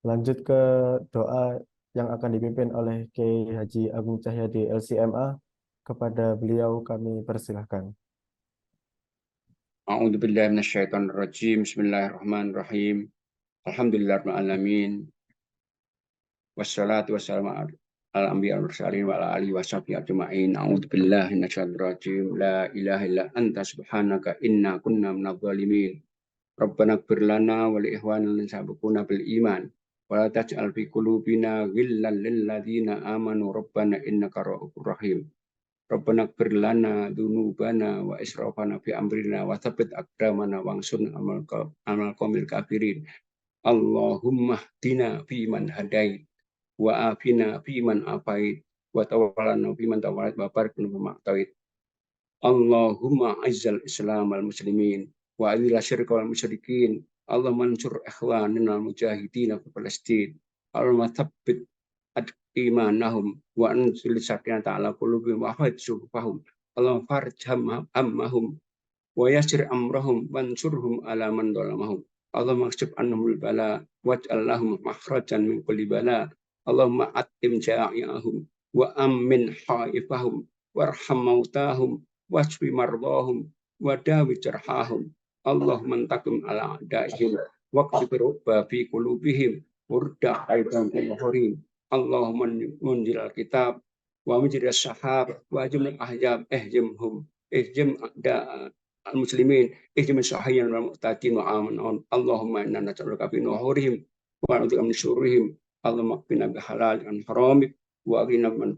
Lanjut ke doa yang akan dipimpin oleh Kiai Haji Agung Cahyadi LCMA. Kepada beliau kami persilahkan. A'udzubillahi minasyaitonirrajim. Bismillahirrahmanirrahim. Alhamdulillahirabbil alamin. Wassalatu wassalamu ala anbiya wal mursalin wa ala alihi washabihi ajma'in. A'udzubillahi minasyaitonir rajim. La ilaha illa anta subhanaka inna kunna minadh dhalimin. Rabbana ighfir lana wa li ikhwanina allazina sabaquna bil iman wa la taj'al fi qulubina ghillan lil ladzina amanu rabbana innaka ra'ufur rahim. Rabbana ighfir lana dzunubana wa israfana fi amrina wa tsabbit aqdamana wansurna amal qaumil kafirin. Allahumma hdina fi man hadait wa afina fi man afait wa tawallana fi man tawallait wa barik lana fi Allahumma azzal islam al muslimin wa adil syirka wal musyrikin. Allahumma ansur ikhwanina al mujahidin fi Palestin. Allahumma tsabbit imanahum wa anzil sakinata ala qulubihim wa hafidh suhufahum. Allahumma farij hammahum wa yassir amrahum wansurhum ala man dhalamahum. Allahumma akshif anhum al-bala waj'al lahum makhrajan min kulli bala. Allahumma atim ja'iahum wa ammin haifahum warham mautahum wasfi mardahum wa dawi jarhahum. Allahumma antakum ala a'daihim waqti rubba fi qulubihim urda aidan kullahurim. Allahumma munjil al-kitab wa mujir as-sahab wa ajmul ahjab ihjimhum ihjim a'da al-muslimin ihjim as-sahiyan wal mu'tadin wa aman. Allahumma inna nas'aluka fi nuhurihim wa na'udzubika min syururihim. Allahumma qina bi halal an haramik wa aqina min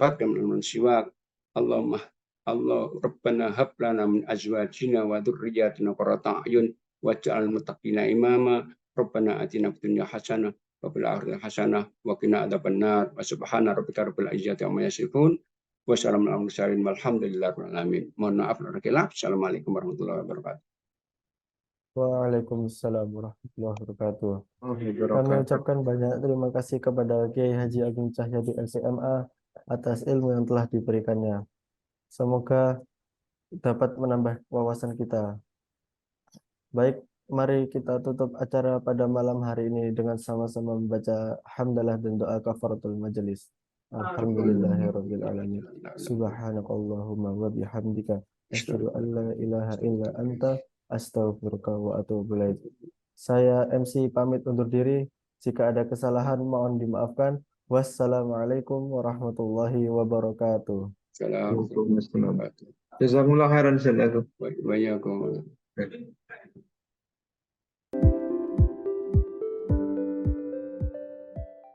fadlika min siwak. Allahumma Allah Rabbana hab lana min azwajina wa dzurriyyatina qurrata a'yun waj'al muttaqina imama. Rabbana atina fid dunya hasanah wa fil akhirati hasanah wa qina adzabannar. Wa subhana rabbika rabbil izzati amma yasifun wa salamun alal mursalin walhamdulillahi rabbil alamin. Mohon maaf lahir khilaf. Assalamualaikum warahmatullahi wabarakatuh. Waalaikumsalam warahmatullahi wabarakatuh. Kami ucapkan banyak terima kasih kepada Kiai Haji Agung Cahyadi LCMA atas ilmu yang telah diberikannya. Semoga dapat menambah wawasan kita. Baik, mari kita tutup acara pada malam hari ini dengan sama-sama membaca hamdalah dan doa kafaratul majelis. Alhamdulillahirabbil alamin. Subhanakallahumma wa bihamdika asyhadu an la ilaha illa anta astaghfiruka wa atubu ilaik. Saya MC pamit undur diri. Jika ada kesalahan mohon dimaafkan. Wassalamualaikum warahmatullahi wabarakatuh. Assalamualaikum warahmatullahi wabarakatuh. Jazakumullah khairan. Banyak